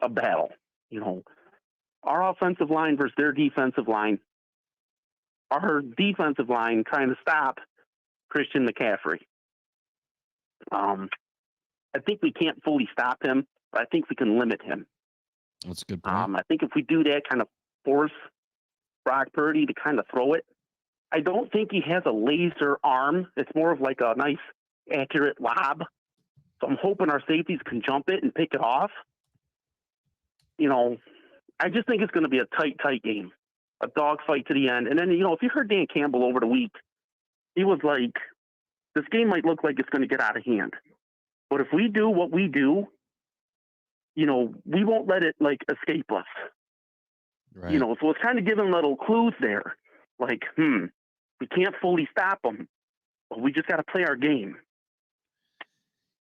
a battle. Our offensive line versus their defensive line. Our defensive line trying to stop Christian McCaffrey. I think we can't fully stop him, but I think we can limit him. That's a good point. I think if we do that, kind of force Brock Purdy to kind of throw it. I don't think he has a laser arm. It's more of like a nice, accurate lob. So I'm hoping our safeties can jump it and pick it off. I just think it's going to be a tight game, a dogfight to the end. And then, if you heard Dan Campbell over the week, he was like, this game might look like it's going to get out of hand. But if we do what we do, we won't let it escape us. Right. So it's kind of giving little clues there. Like, we can't fully stop them, but we just got to play our game.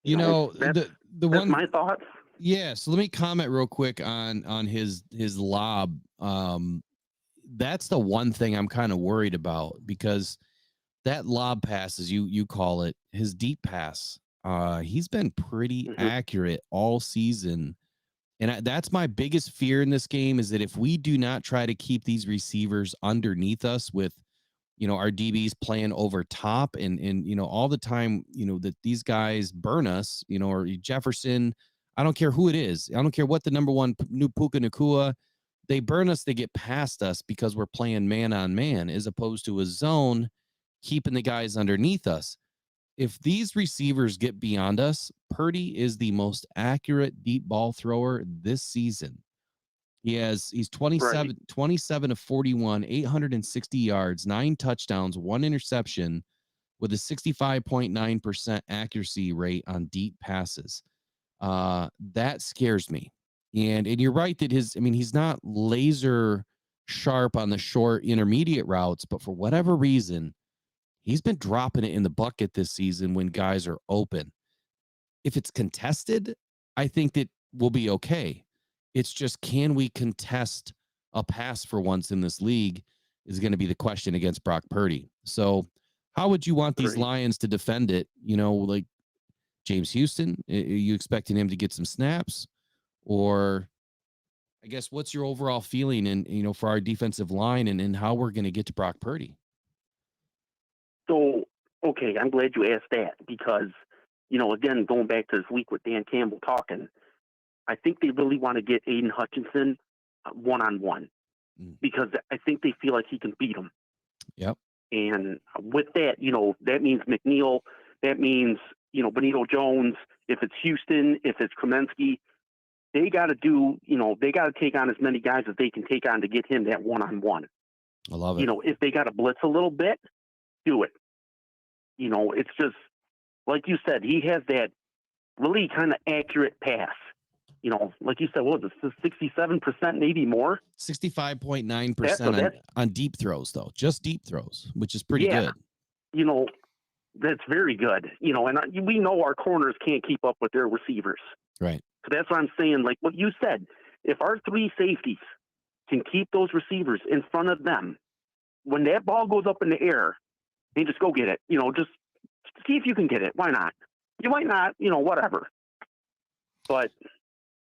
The one, my thoughts. Yeah. So let me comment real quick on his lob. That's the one thing I'm kind of worried about, because that lob pass, as you call it, his deep pass, he's been pretty accurate all season. And that's my biggest fear in this game, is that if we do not try to keep these receivers underneath us with, our DBs playing over top and all the time, that these guys burn us, or Jefferson, I don't care who it is. I don't care what the number one new Puka Nacua, they burn us. They get past us because we're playing man on man as opposed to a zone, keeping the guys underneath us. If these receivers get beyond us, Purdy is the most accurate deep ball thrower this season. He's 27 of 41, 860 yards, 9 touchdowns, 1 interception with a 65.9% accuracy rate on deep passes. That scares me. And you're right that he's not laser sharp on the short intermediate routes, but for whatever reason, he's been dropping it in the bucket this season when guys are open. If it's contested, I think that we'll be okay. It's just, can we contest a pass for once in this league is going to be the question against Brock Purdy. So how would you want these Lions to defend it? Like James Houston, are you expecting him to get some snaps, or I guess what's your overall feeling and for our defensive line and how we're going to get to Brock Purdy? So, okay, I'm glad you asked that because, again, going back to this week with Dan Campbell talking, I think they really want to get Aiden Hutchinson one-on-one because I think they feel like he can beat him. Yep. And with that, that means McNeil, that means, Benito Jones, if it's Houston, if it's Kaminsky, they got to they got to take on as many guys as they can take on to get him that one-on-one. I love it. If they got to blitz a little bit, do it. It's just, like you said, he has that really kind of accurate pass. Like you said, what was it, 67%, maybe more? 65.9% on deep throws, though. Just deep throws, which is pretty good. That's very good. And we know our corners can't keep up with their receivers. Right. So that's what I'm saying. Like what you said, if our three safeties can keep those receivers in front of them, when that ball goes up in the air, they just go get it. Just see if you can get it. Why not? You might not, whatever. But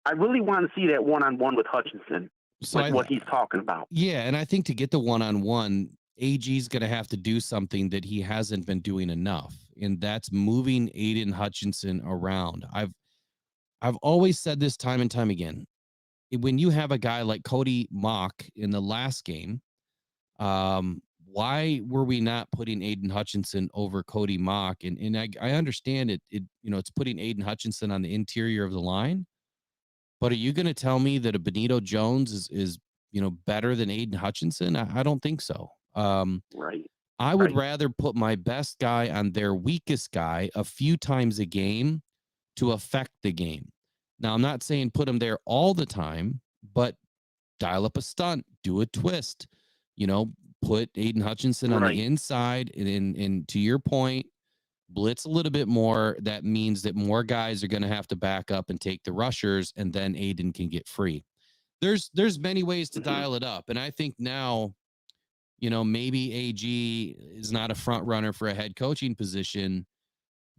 I really want to see that one-on-one with Hutchinson, what he's talking about. Yeah, and I think to get the one-on-one, AG's going to have to do something that he hasn't been doing enough, and that's moving Aiden Hutchinson around. I've always said this time and time again. When you have a guy like Cody Mock in the last game, why were we not putting Aiden Hutchinson over Cody Mock? And I understand it. It's putting Aiden Hutchinson on the interior of the line. But are you going to tell me that a Benito Jones is better than Aiden Hutchinson? I don't think so. Right. I would rather put my best guy on their weakest guy a few times a game to affect the game. Now, I'm not saying put him there all the time, but dial up a stunt, do a twist, put Aiden Hutchinson on the inside. And to your point, blitz a little bit more. That means that more guys are going to have to back up and take the rushers, and then Aiden can get free. There's many ways to dial it up. And I think now, maybe AG is not a front runner for a head coaching position.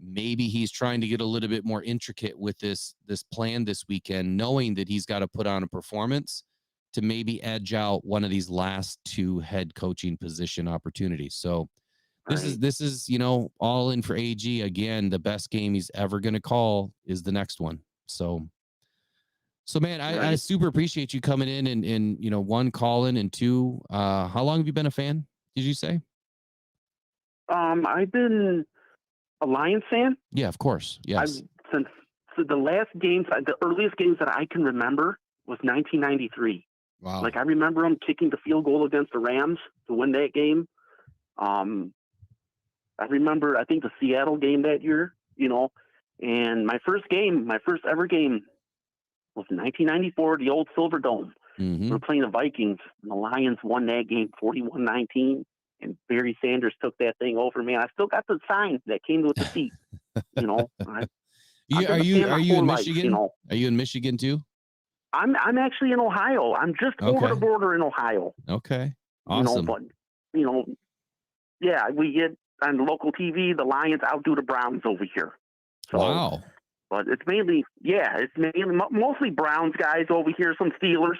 Maybe he's trying to get a little bit more intricate with this plan this weekend, knowing that he's got to put on a performance to maybe edge out one of these last two head coaching position opportunities. So this is all in for AG. Again, the best game he's ever going to call is the next one. So man, I super appreciate you coming in and one, calling, and two, how long have you been a fan, did you say? I've been a Lions fan. Yeah, of course. Yes. Since the last games, the earliest games that I can remember was 1993. Wow. Like I remember them kicking the field goal against the Rams to win that game. I remember, I think the Seattle game that year, and my first ever game was 1994, the old Silver Dome. Mm-hmm. We were playing the Vikings, and the Lions won that game 41-19, and Barry Sanders took that thing over, man. I still got the sign that came with the seat, Are you in Michigan? Are you in Michigan too? I'm actually in Ohio. I'm just over the border in Ohio. Okay. Awesome. Yeah, we get on local TV, the Lions outdo the Browns over here. So, wow. But it's mainly mostly Browns guys over here, some Steelers.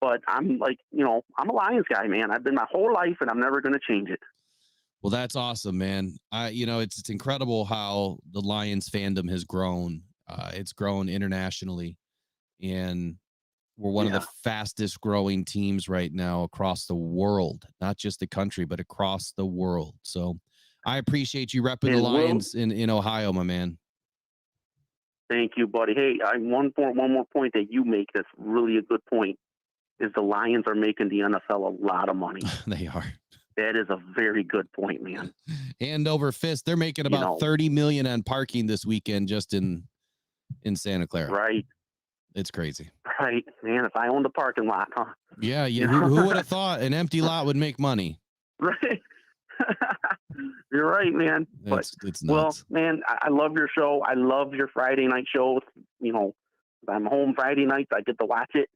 But I'm I'm a Lions guy, man. I've been my whole life, and I'm never going to change it. Well, that's awesome, man. It's incredible how the Lions fandom has grown. It's grown internationally, and we're one of the fastest growing teams right now across the world, not just the country, but across the world. So I appreciate you repping the Lions in Ohio, my man. Thank you, buddy. Hey, one more point that you make that's really a good point is the Lions are making the NFL a lot of money. They are. That is a very good point, man. Hand over fist. They're making about $30 million on parking this weekend just in Santa Clara. Right. It's crazy. Right, man. If I owned a parking lot, huh? Yeah. Who would have thought an empty lot would make money? Right. You're right, man. It's nuts. Well, man, I love your show. I love your Friday night shows. I'm home Friday nights. I get to watch it.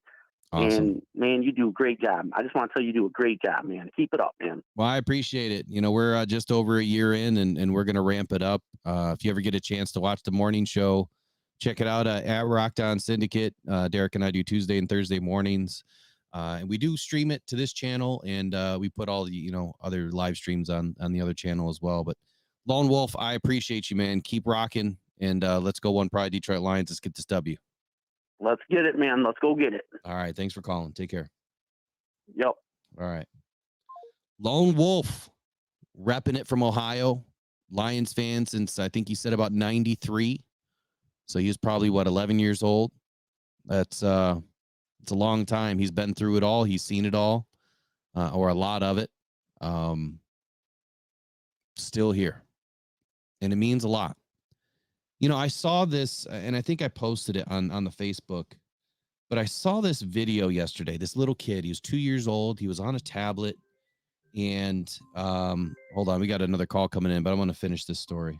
Awesome. And, man, you do a great job. I just want to tell you do a great job, man. Keep it up, man. Well, I appreciate it. We're just over a year in, and we're going to ramp it up. If you ever get a chance to watch the morning show, Check it out at Rockdown Syndicate. Derek and I do Tuesday and Thursday mornings. And we do stream it to this channel, and we put all the, other live streams on the other channel as well. But Lone Wolf, I appreciate you, man. Keep rocking, and let's go One Pride Detroit Lions. Let's get this W. Let's get it, man. Let's go get it. All right. Thanks for calling. Take care. Yep. All right. Lone Wolf, repping it from Ohio. Lions fan since I think he said about 93. So he was probably, 11 years old. That's it's a long time. He's been through it all. He's seen it all, or a lot of it. Still here. And it means a lot. I saw this, and I think I posted it on the Facebook, but I saw this video yesterday. This little kid, he was 2 years old. He was on a tablet. And hold on, we got another call coming in, but I want to finish this story.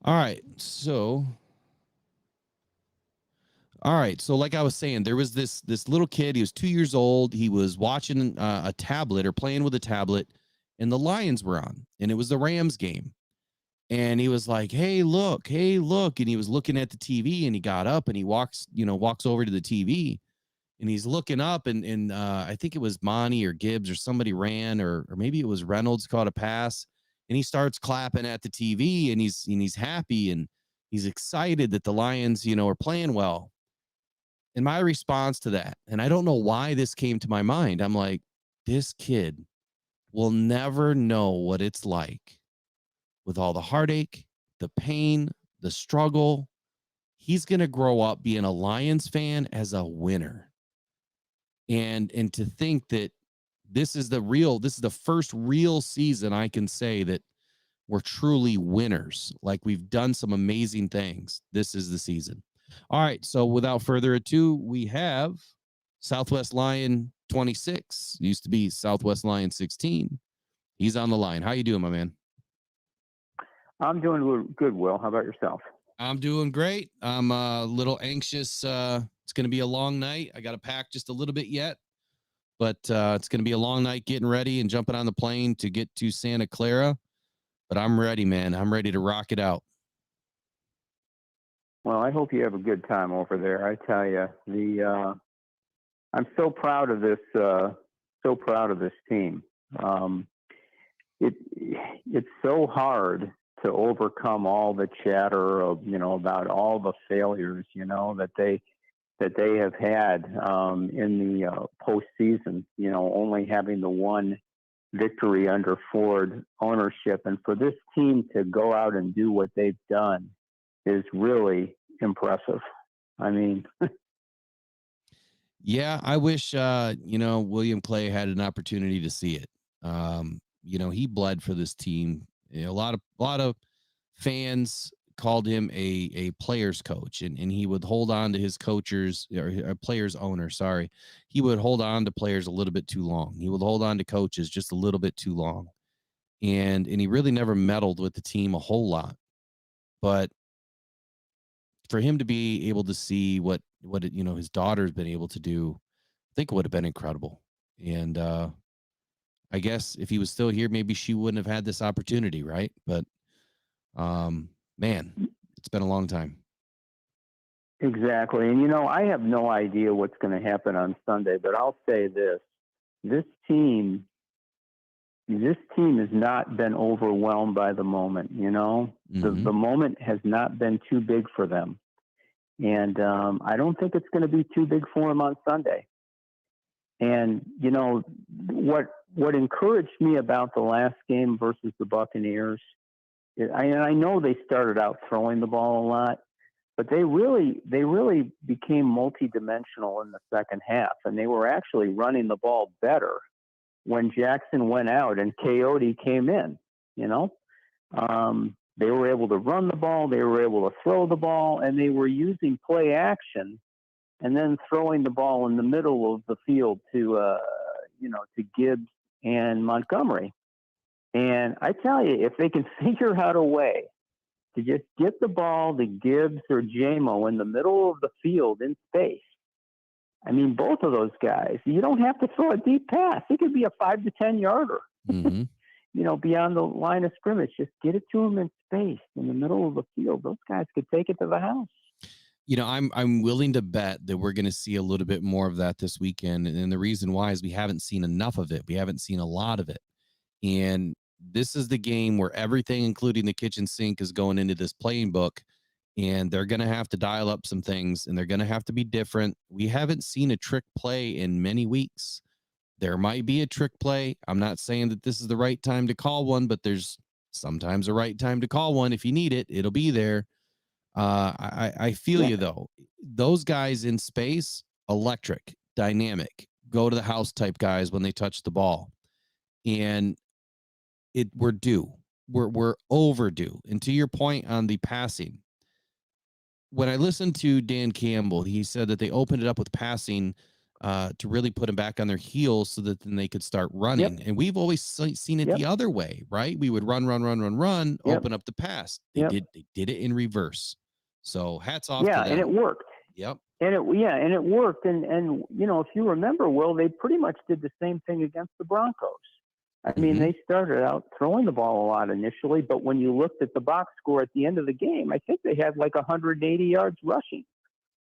All right. So like I was saying, there was this little kid. He was 2 years old. He was watching a tablet or playing with a tablet, and the Lions were on, and it was the Rams game. And he was like, hey, look. And he was looking at the TV, and he got up and he walks over to the TV, and he's looking up, and I think it was Monty or Gibbs or somebody ran, or maybe it was Reynolds caught a pass, and he starts clapping at the TV, and he's happy, and he's excited that the Lions, are playing well. And my response to that, and I don't know why this came to my mind, I'm like, this kid will never know what it's like with all the heartache, the pain, the struggle. He's going to grow up being a Lions fan as a winner. And to think that this is the first real season I can say that we're truly winners. Like, we've done some amazing things. This is the season. All right. So without further ado, we have Southwest Lion 26, used to be Southwest Lion 16. He's on the line. How you doing, my man? I'm doing good, Will. How about yourself? I'm doing great. I'm a little anxious. It's going to be a long night. I got to pack just a little bit yet, but it's going to be a long night getting ready and jumping on the plane to get to Santa Clara. But I'm ready, man. I'm ready to rock it out. Well, I hope you have a good time over there. I tell you, I'm so proud of this. So proud of this team. It's so hard to overcome all the chatter of about all the failures that they have had in the postseason. Only having the one victory under Ford ownership, and for this team to go out and do what they've done is really impressive. I mean, yeah, I wish, William Clay had an opportunity to see it. He bled for this team. A lot of fans called him a player's coach, and he would hold on to his coaches, or a player's owner. Sorry. He would hold on to players a little bit too long. He would hold on to coaches just a little bit too long. And he really never meddled with the team a whole lot. But for him to be able to see what his daughter's been able to do, I think it would have been incredible. And I guess if he was still here, maybe she wouldn't have had this opportunity, right? But man, it's been a long time. Exactly. And I have no idea what's going to happen on Sunday, but I'll say this: this team has not been overwhelmed by the moment. Mm-hmm. The moment has not been too big for them. And I don't think it's going to be too big for them on Sunday. And, what encouraged me about the last game versus the Buccaneers, I know they started out throwing the ball a lot, but they really became multidimensional in the second half. And they were actually running the ball better when Jackson went out and Coyote came in. They were able to run the ball, they were able to throw the ball, and they were using play action and then throwing the ball in the middle of the field to Gibbs and Montgomery. And I tell you, if they can figure out a way to just get the ball to Gibbs or JMO in the middle of the field in space. I mean, both of those guys, you don't have to throw a deep pass. It could be a 5 to 10 yarder, Mm-hmm. Beyond the line of scrimmage. Just get it to them in space in the middle of the field. Those guys could take it to the house. I'm willing to bet that we're going to see a little bit more of that this weekend. And the reason why is we haven't seen enough of it. We haven't seen a lot of it. And this is the game where everything, including the kitchen sink, is going into this playing book. And they're going to have to dial up some things, and they're going to have to be different. We haven't seen a trick play in many weeks. There might be a trick play. I'm not saying that this is the right time to call one, but there's sometimes a right time to call one. If you need it, it'll be there. I feel you, though. Those guys in space, electric, dynamic, go to the house type guys when they touch the ball. And we're due. We're overdue. And to your point on the passing, when I listened to Dan Campbell, he said that they opened it up with passing to really put them back on their heels so that then they could start running. Yep. And we've always seen it the other way, right? We would run, open up the pass. They did it in reverse. So hats off to them. And it worked. Yep. And it worked. And if you remember, Will, they pretty much did the same thing against the Broncos. I mean, they started out throwing the ball a lot initially, but when you looked at the box score at the end of the game, I think they had like 180 yards rushing.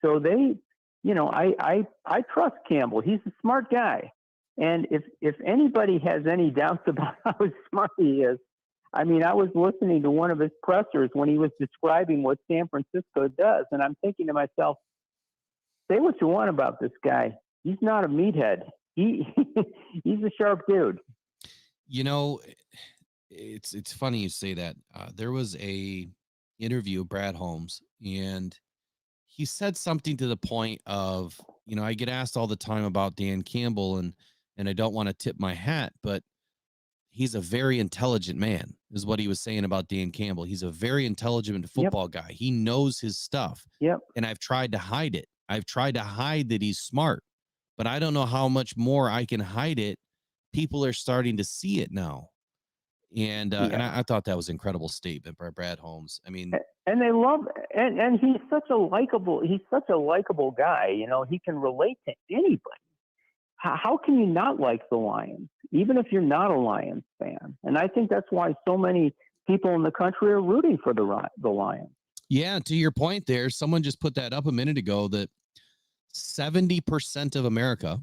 So they, I trust Campbell. He's a smart guy. And if anybody has any doubts about how smart he is, I mean, I was listening to one of his pressers when he was describing what San Francisco does, and I'm thinking to myself, say what you want about this guy. He's not a meathead. He's a sharp dude. It's funny you say that. There was a interview of Brad Holmes, and he said something to the point of, I get asked all the time about Dan Campbell, and I don't want to tip my hat, but he's a very intelligent man, is what he was saying about Dan Campbell. He's a very intelligent football guy. He knows his stuff. Yep. And I've tried to hide it. I've tried to hide that he's smart, but I don't know how much more I can hide it. People are starting to see it now. And I thought that was an incredible statement by Brad Holmes. I mean, and they love, and he's such a likable guy. He can relate to anybody. How can you not like the Lions, even if you're not a Lions fan? And I think that's why so many people in the country are rooting for the Lions. Yeah, to your point there, someone just put that up a minute ago that 70% of America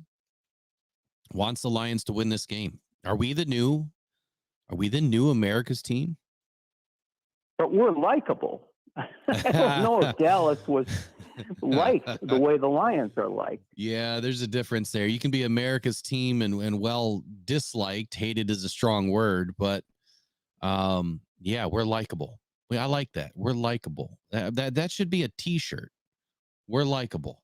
wants the Lions to win this game. Are we the new America's team? But we're likable. I don't know if Dallas was liked the way the Lions are liked. Yeah, there's a difference there. You can be America's team and well disliked. Hated is a strong word, but yeah, we're likable. I like that. We're likable. That should be a T-shirt. We're likable.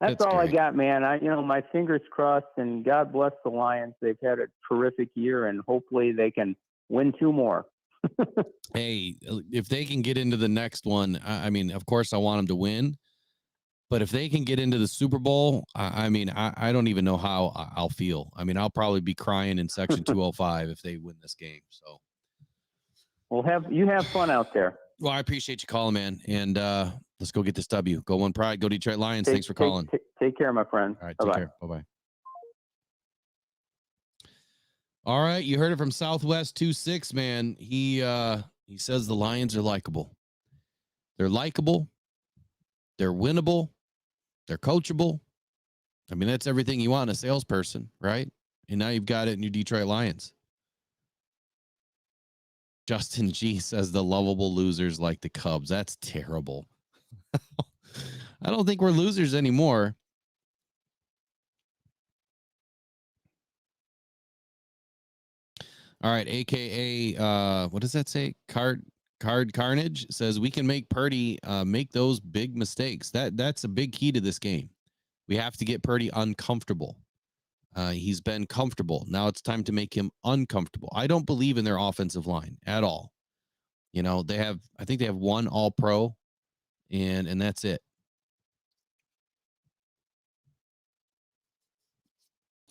That's all great. I got, man. My fingers crossed, and God bless the Lions. They've had a terrific year, and hopefully they can win 2 more. Hey, if they can get into the next one, I mean, of course I want them to win, but if they can get into the Super Bowl, I don't even know how I'll feel. I mean, I'll probably be crying in section 205 if they win this game. So, well, you have fun out there. Well, I appreciate you calling, man. And let's go get this W. Go One Pride. Go Detroit Lions. Thanks for calling. Take care, my friend. All right. Take care. Bye-bye. All right. You heard it from Southwest 26, man. He says the Lions are likable. They're likable. They're winnable. They're coachable. I mean, that's everything you want in a salesperson, right? And now you've got it in your Detroit Lions. Justin G says the lovable losers like the Cubs. That's terrible. I don't think we're losers anymore. All right, AKA, what does that say? Card Carnage says we can make Purdy make those big mistakes. That's a big key to this game. We have to get Purdy uncomfortable. He's been comfortable. Now it's time to make him uncomfortable. I don't believe in their offensive line at all. I think they have 1 All-Pro, and that's it.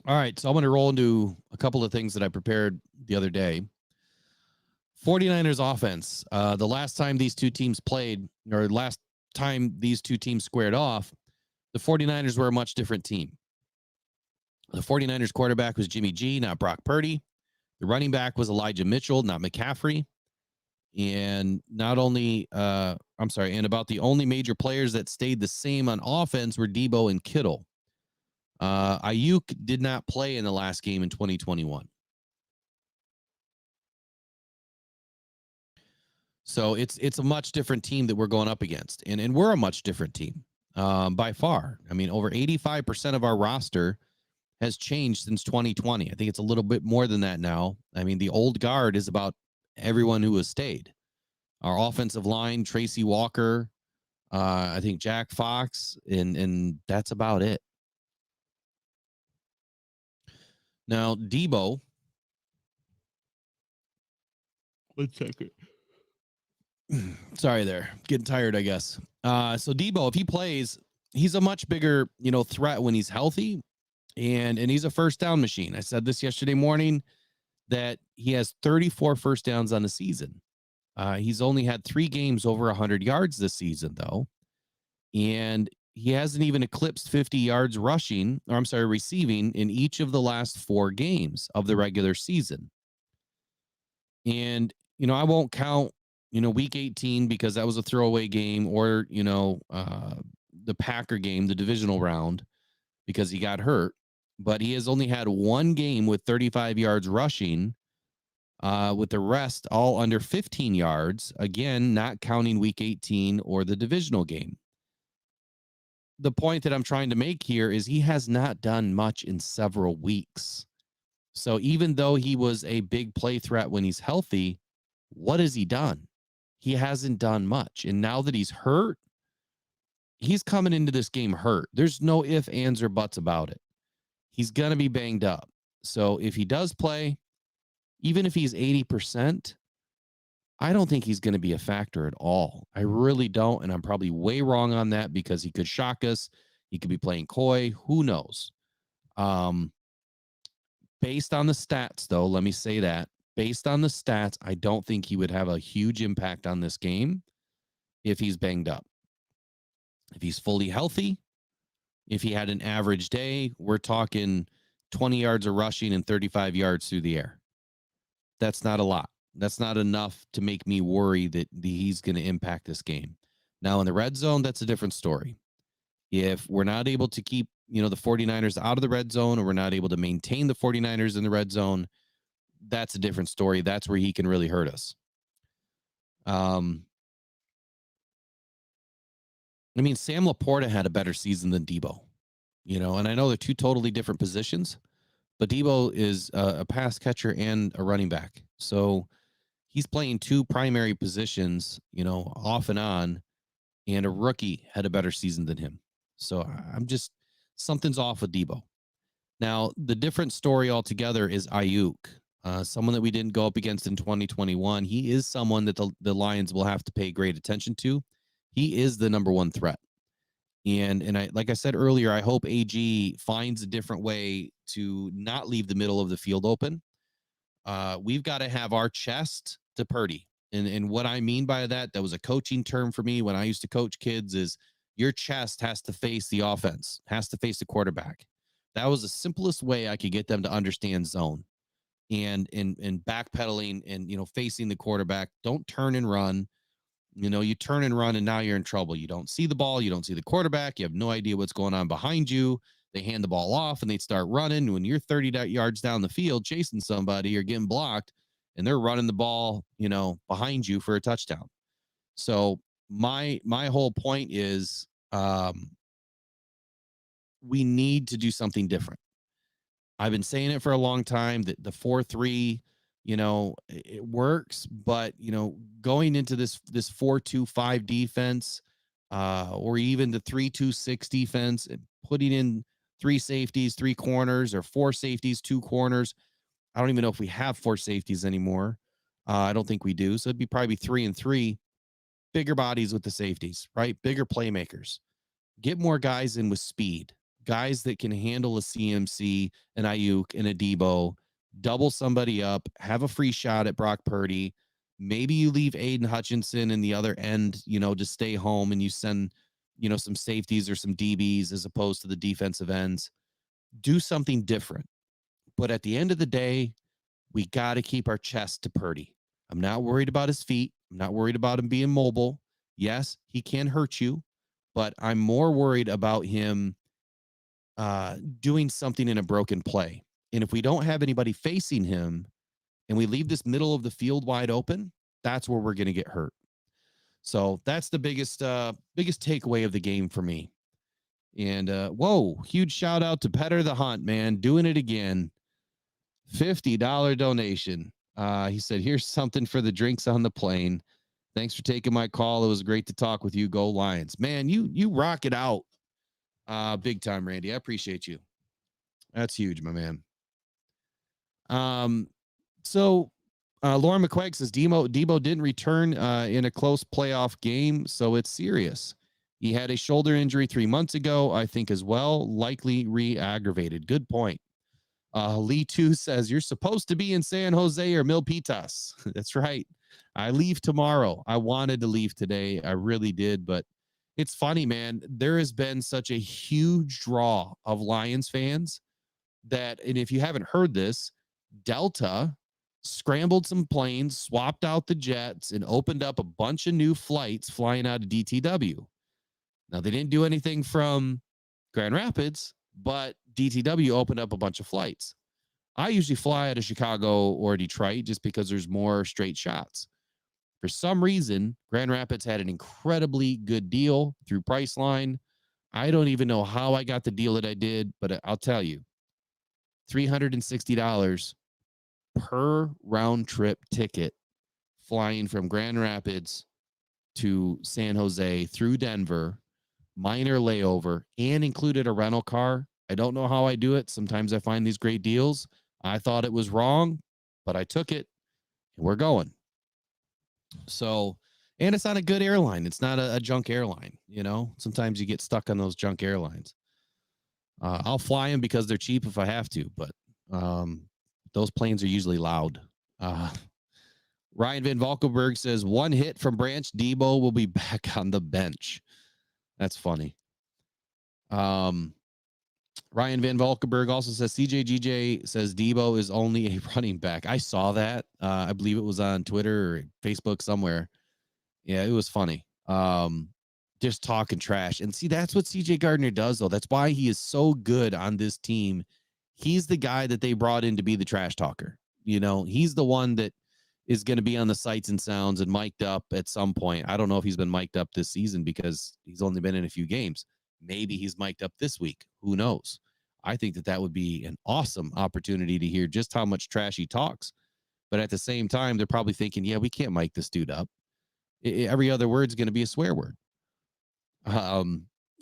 All right, so I'm going to roll into a couple of things that I prepared the other day. 49ers offense. The last time these two teams played, or last time these two teams squared off, the 49ers were a much different team. The 49ers quarterback was Jimmy G, not Brock Purdy. The running back was Elijah Mitchell, not McCaffrey. And and about the only major players that stayed the same on offense were Debo and Kittle. Ayuk did not play in the last game in 2021. So it's a much different team that we're going up against. And we're a much different team by far. I mean, over 85% of our roster has changed since 2020. I think it's a little bit more than that now. I mean, the old guard is about everyone who has stayed. Our offensive line, Tracy Walker, I think Jack Fox, and that's about it. Now, Debo. One second. Sorry there. Getting tired, I guess. So Debo, if he plays, he's a much bigger, threat when he's healthy. And he's a first down machine. I said this yesterday morning that he has 34 first downs on the season. He's only had 3 games over 100 yards this season, though. And he hasn't even eclipsed 50 yards receiving in each of the last 4 games of the regular season. And, I won't count, week 18 because that was a throwaway game, or, the Packer game, the divisional round, because he got hurt. But he has only had 1 game with 35 yards rushing, with the rest all under 15 yards, again, not counting week 18 or the divisional game. The point that I'm trying to make here is he has not done much in several weeks. So even though he was a big play threat when he's healthy, what has he done? He hasn't done much. And now that he's hurt, he's coming into this game hurt. There's no ifs, ands, or buts about it. He's going to be banged up. So if he does play, even if he's 80%, I don't think he's going to be a factor at all. I really don't. And I'm probably way wrong on that because he could shock us. He could be playing coy. Who knows? Based on the stats, though, let me say that. Based on the stats, I don't think he would have a huge impact on this game if he's banged up. If he's fully healthy, if he had an average day, we're talking 20 yards of rushing and 35 yards through the air. That's not a lot. That's not enough to make me worry that he's going to impact this game. Now, in the red zone, that's a different story. If we're not able to keep, the 49ers out of the red zone, or we're not able to maintain the 49ers in the red zone, that's a different story. That's where he can really hurt us. Sam Laporta had a better season than Debo, and I know they're 2 totally different positions, but Debo is a pass catcher and a running back. So he's playing 2 primary positions, off and on, and a rookie had a better season than him. So something's off with Debo. Now, the different story altogether is Ayuk, someone that we didn't go up against in 2021. He is someone that the Lions will have to pay great attention to. He is the number 1 threat. And I, like I said earlier, I hope AG finds a different way to not leave the middle of the field open. We've got to have our chest to Purdy. And what I mean by that was a coaching term for me when I used to coach kids, is your chest has to face the offense, has to face the quarterback. That was the simplest way I could get them to understand zone and backpedaling and, facing the quarterback. Don't turn and run. You turn and run and now you're in trouble. You don't see the ball. You don't see the quarterback. You have no idea what's going on behind you. They hand the ball off and they start running. When you're 30 yards down the field chasing somebody or getting blocked, and they're running the ball, behind you for a touchdown. So my whole point is we need to do something different. I've been saying it for a long time that the 4-3, it works, but, going into this 4-2-5 defense, or even the 3-2-6 defense, and putting in 3 safeties, 3 corners, or 4 safeties, 2 corners. I don't even know if we have 4 safeties anymore. I don't think we do. So it'd be probably 3 and 3, bigger bodies with the safeties, right? Bigger playmakers. Get more guys in with speed, guys that can handle a CMC, an Ayuk, and a Debo, double somebody up, have a free shot at Brock Purdy, Maybe you leave Aiden Hutchinson in the other end, to stay home, and you send, some safeties or some DBs as opposed to the defensive ends. Do something different. But at the end of the day, we got to keep our chest to Purdy. I'm not worried about his feet. I'm not worried about him being mobile. Yes, he can hurt you, but I'm more worried about him doing something in a broken play. And if we don't have anybody facing him and we leave this middle of the field wide open, that's where we're going to get hurt. So that's the biggest takeaway of the game for me. And whoa, huge shout out to Petter the Hunt, man, doing it again. $50 donation. He said, here's something for the drinks on the plane. Thanks for taking my call. It was great to talk with you. Go Lions. Man, you rock it out. Big time, Randy. I appreciate you. That's huge, my man. So Lauren McQuaig says Debo didn't return in a close playoff game, so it's serious. He had a shoulder injury 3 months ago, I think, as well, likely re-aggravated. Good point. Lee 2 says, you're supposed to be in San Jose or Milpitas. That's right. I leave tomorrow. I wanted to leave today. I really did, but it's funny, man. There has been such a huge draw of Lions fans that, and if you haven't heard this, Delta scrambled some planes, swapped out the jets, and opened up a bunch of new flights flying out of DTW. Now, they didn't do anything from Grand Rapids, but DTW opened up a bunch of flights. I usually fly out of Chicago or Detroit just because there's more straight shots. For some reason, Grand Rapids had an incredibly good deal through Priceline. I don't even know how I got the deal that I did, but I'll tell you, $360 per round trip ticket flying from Grand Rapids to San Jose through Denver, minor layover, and included a rental car. I don't know how I do it. Sometimes I find these great deals. I thought it was wrong, but I took it, and we're going. So, and it's not a good airline. It's not a junk airline. Sometimes you get stuck on those junk airlines. I'll fly them because they're cheap if I have to, but those planes are usually loud. Ryan Van Valkenburg says, one hit from Branch, Debo will be back on the bench. That's funny. Ryan Van Valkenburg also says, CJGJ says Debo is only a running back. I saw that. I believe it was on Twitter or Facebook somewhere. Yeah, it was funny. Just talking trash. And see, that's what CJ Gardner does, though. That's why he is so good on this team. He's the guy that they brought in to be the trash talker. He's the one that is going to be on the sights and sounds and mic'd up at some point. I don't know if he's been mic'd up this season because he's only been in a few games. Maybe he's mic'd up this week. Who knows? I think that would be an awesome opportunity to hear just how much trash he talks. But at the same time, they're probably thinking, yeah, we can't mic this dude up. Every other word's going to be a swear word.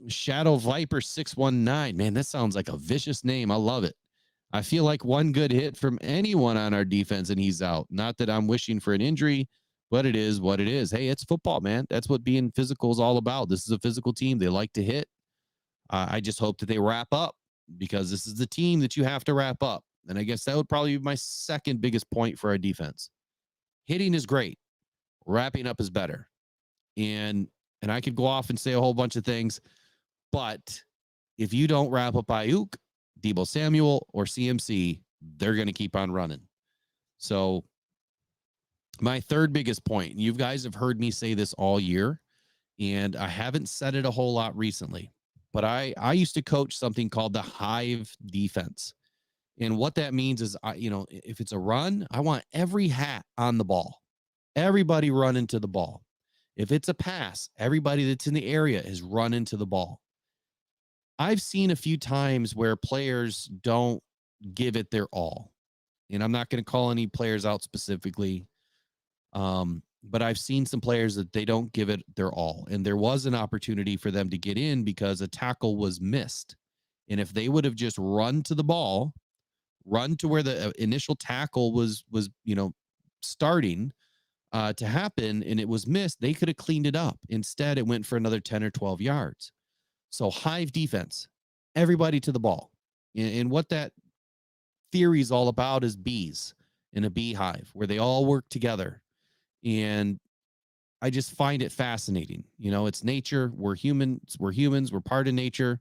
Shadow Viper 619. Man, that sounds like a vicious name. I love it. I feel like one good hit from anyone on our defense and he's out. Not that I'm wishing for an injury, but it is what it is. Hey, it's football, man. That's what being physical is all about. This is a physical team. They like to hit. I just hope that they wrap up because this is the team that you have to wrap up. And I guess that would probably be my second biggest point for our defense. Hitting is great. Wrapping up is better. And I could go off and say a whole bunch of things, but if you don't wrap up Ayuk, Deebo Samuel, or CMC, they're going to keep on running. So my third biggest point, and you guys have heard me say this all year, and I haven't said it a whole lot recently, but I used to coach something called the Hive defense. And what that means is, if it's a run, I want every hat on the ball. Everybody run into the ball. If it's a pass, everybody that's in the area is run into the ball. I've seen a few times where players don't give it their all. And I'm not going to call any players out specifically. But I've seen some players that they don't give it their all. And there was an opportunity for them to get in because a tackle was missed. And if they would have just run to the ball, run to where the initial tackle was starting to happen and it was missed, they could have cleaned it up. Instead, it went for another 10 or 12 yards. So Hive defense, everybody to the ball. And what that theory is all about is bees in a beehive where they all work together. And I just find it fascinating. You know, it's nature. We're humans. We're part of nature.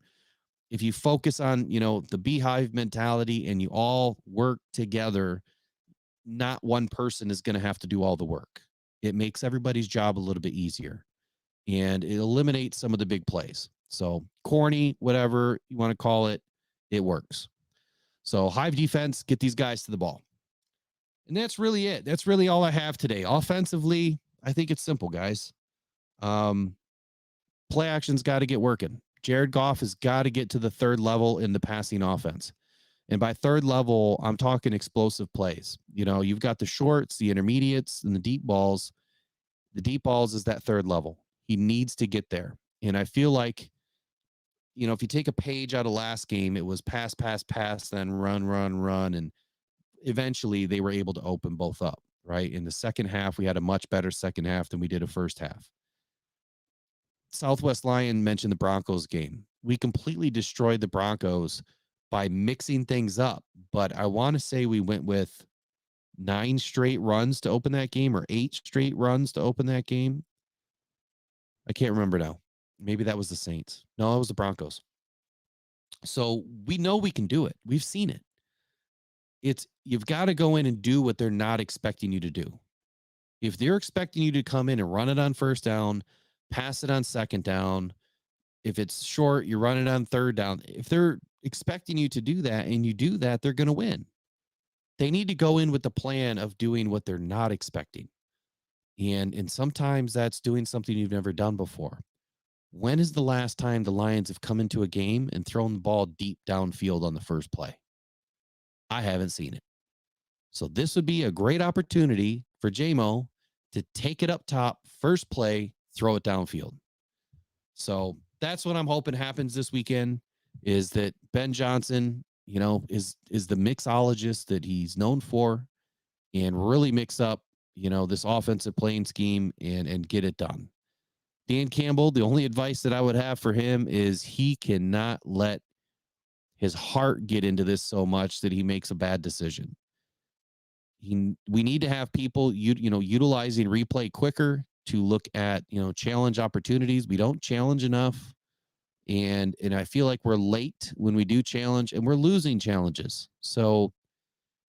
If you focus on, you know, the beehive mentality and you all work together, not one person is going to have to do all the work. It makes everybody's job a little bit easier, and it eliminates some of the big plays. So corny, whatever you want to call it, it works. So Hive defense, get these guys to the ball. And that's really it. That's really all I have today. Offensively, I think it's simple, guys. Play action's got to get working. Jared Goff has got to get to the third level in the passing offense. And by third level, I'm talking explosive plays. You know, you've got the shorts, the intermediates, and the deep balls. The deep balls is that third level. He needs to get there. And I feel like, you know, if you take a page out of last game, it was pass, pass, pass, then run, run, run. And eventually they were able to open both up, right? In the second half, we had a much better second half than we did a first half. Southwest Lion mentioned the Broncos game. We completely destroyed the Broncos by mixing things up. But I want to say we went with 9 straight runs to open that game, or 8 straight runs to open that game. I can't remember now. Maybe that was the Saints. No, it was the Broncos. So we know we can do it. We've seen it. You've got to go in and do what they're not expecting you to do. If they're expecting you to come in and run it on first down, pass it on second down, if it's short, you run it on third down. If they're expecting you to do that and you do that, they're going to win. They need to go in with the plan of doing what they're not expecting. And sometimes that's doing something you've never done before. When is the last time the Lions have come into a game and thrown the ball deep downfield on the first play? I haven't seen it. So this would be a great opportunity for JMO to take it up top, first play, throw it downfield. So that's what I'm hoping happens this weekend, is that Ben Johnson, you know, is the mixologist that he's known for, and really mix up, you know, this offensive playing scheme and get it done. Dan Campbell, the only advice that I would have for him is he cannot let his heart get into this so much that he makes a bad decision. We need to have people, utilizing replay quicker to look at, challenge opportunities. We don't challenge enough. And I feel like we're late when we do challenge, and we're losing challenges. So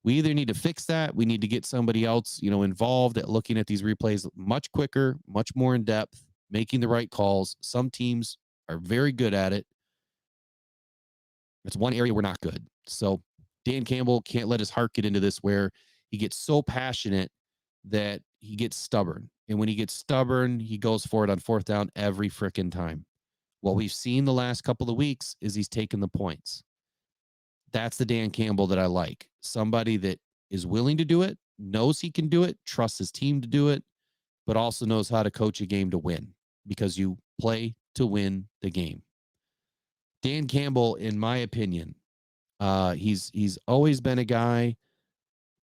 we either need to fix that. We need to get somebody else, involved at looking at these replays much quicker, much more in depth, making the right calls. Some teams are very good at it. It's one area we're not good. So Dan Campbell can't let his heart get into this, where he gets so passionate that he gets stubborn. And when he gets stubborn, he goes for it on fourth down every freaking time. What we've seen the last couple of weeks is he's taken the points. That's the Dan Campbell that I like. Somebody that is willing to do it, knows he can do it, trusts his team to do it, but also knows how to coach a game to win, because you play to win the game. Dan Campbell, in my opinion, he's always been a guy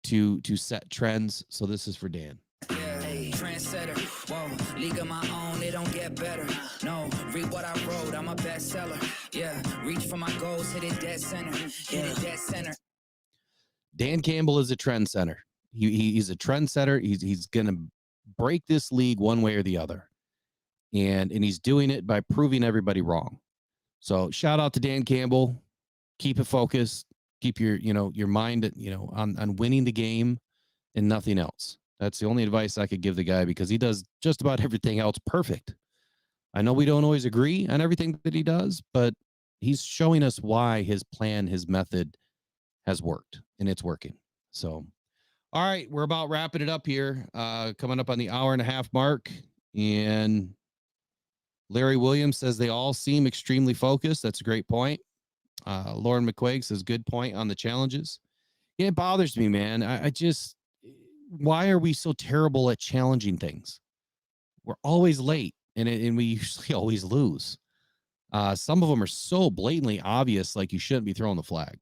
to set trends. So this is for Dan. Hey, trendsetter, whoa, league of my own, it don't get better. No, read what I wrote, I'm a bestseller. Yeah, reach for my goals, hit it dead center. Hit it dead center. Dan Campbell is a trendsetter. He's a trendsetter. He's gonna break this league one way or the other, and he's doing it by proving everybody wrong. So shout out to Dan Campbell. Keep it focused. Keep your mind, on winning the game and nothing else. That's the only advice I could give the guy, because he does just about everything else perfect. I know we don't always agree on everything that he does, but he's showing us why his plan, his method has worked, and it's working. So, all right, we're about wrapping it up here, coming up on the hour and a half mark. And Larry Williams says they all seem extremely focused. That's a great point. Lauren McQuaig says, good point on the challenges. Yeah, it bothers me, man. I just, why are we so terrible at challenging things? We're always late, and we usually always lose. Some of them are so blatantly obvious, like you shouldn't be throwing the flag.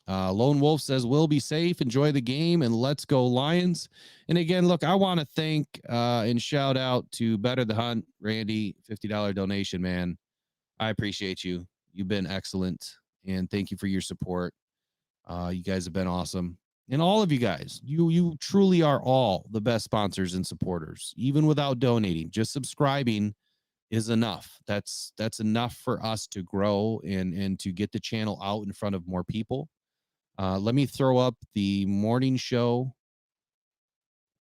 Lone Wolf says, we'll be safe, enjoy the game, and let's go Lions. And again, look, I want to thank and shout out to Better the Hunt, Randy, $50 donation, man. I appreciate you. You've been excellent, and thank you for your support. You guys have been awesome. And all of you guys, you truly are all the best sponsors and supporters, even without donating. Just subscribing is enough. That's enough for us to grow and to get the channel out in front of more people. Let me throw up the morning show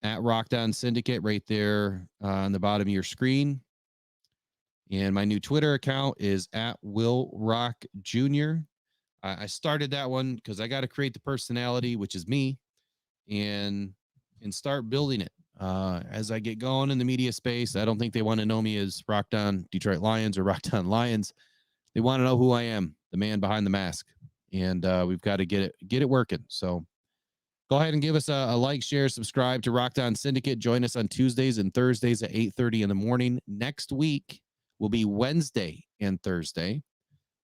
at Rock Down Syndicate right there on the bottom of your screen. And my new Twitter account is at Will Rock Jr. I started that one because I got to create the personality, which is me, and start building it. As I get going in the media space, I don't think they want to know me as Rock Down Detroit Lions or Rock Down Lions. They want to know who I am, the man behind the mask. And we've got to get it working. So go ahead and give us a like, share, subscribe to Rock Down Syndicate. Join us on Tuesdays and Thursdays at 8:30 in the morning. Next week will be Wednesday and Thursday.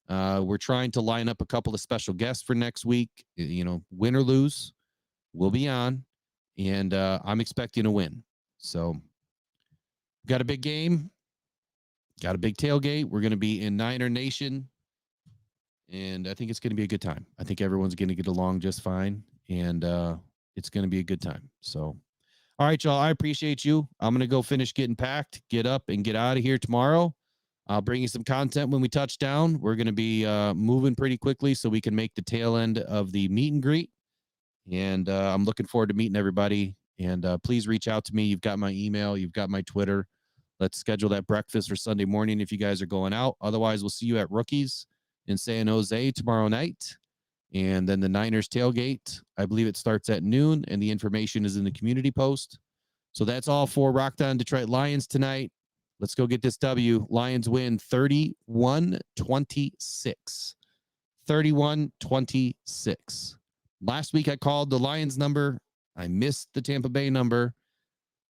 We're trying to line up a couple of special guests for next week. You know, win or lose, we'll be on. And I'm expecting a win. So got a big game. Got a big tailgate. We're going to be in Niner Nation. And I think it's going to be a good time. I think everyone's going to get along just fine. And it's going to be a good time. So, all right, y'all. I appreciate you. I'm going to go finish getting packed, get up, and get out of here tomorrow. I'll bring you some content when we touch down. We're going to be moving pretty quickly so we can make the tail end of the meet and greet. And I'm looking forward to meeting everybody. And please reach out to me. You've got my email. You've got my Twitter. Let's schedule that breakfast for Sunday morning if you guys are going out. Otherwise, we'll see you at Rookies in San Jose tomorrow night. And then the Niners tailgate, I believe it starts at noon, and the information is in the community post. So that's all for Rock Down Detroit Lions tonight. Let's go get this W. Lions win 31-26. 31-26. Last week I called the Lions number. I missed the Tampa Bay number,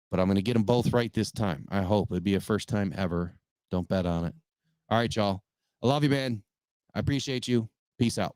but I'm going to get them both right this time. I hope it'd be a first time ever. Don't bet on it. All right, y'all. I love you, man. I appreciate you. Peace out.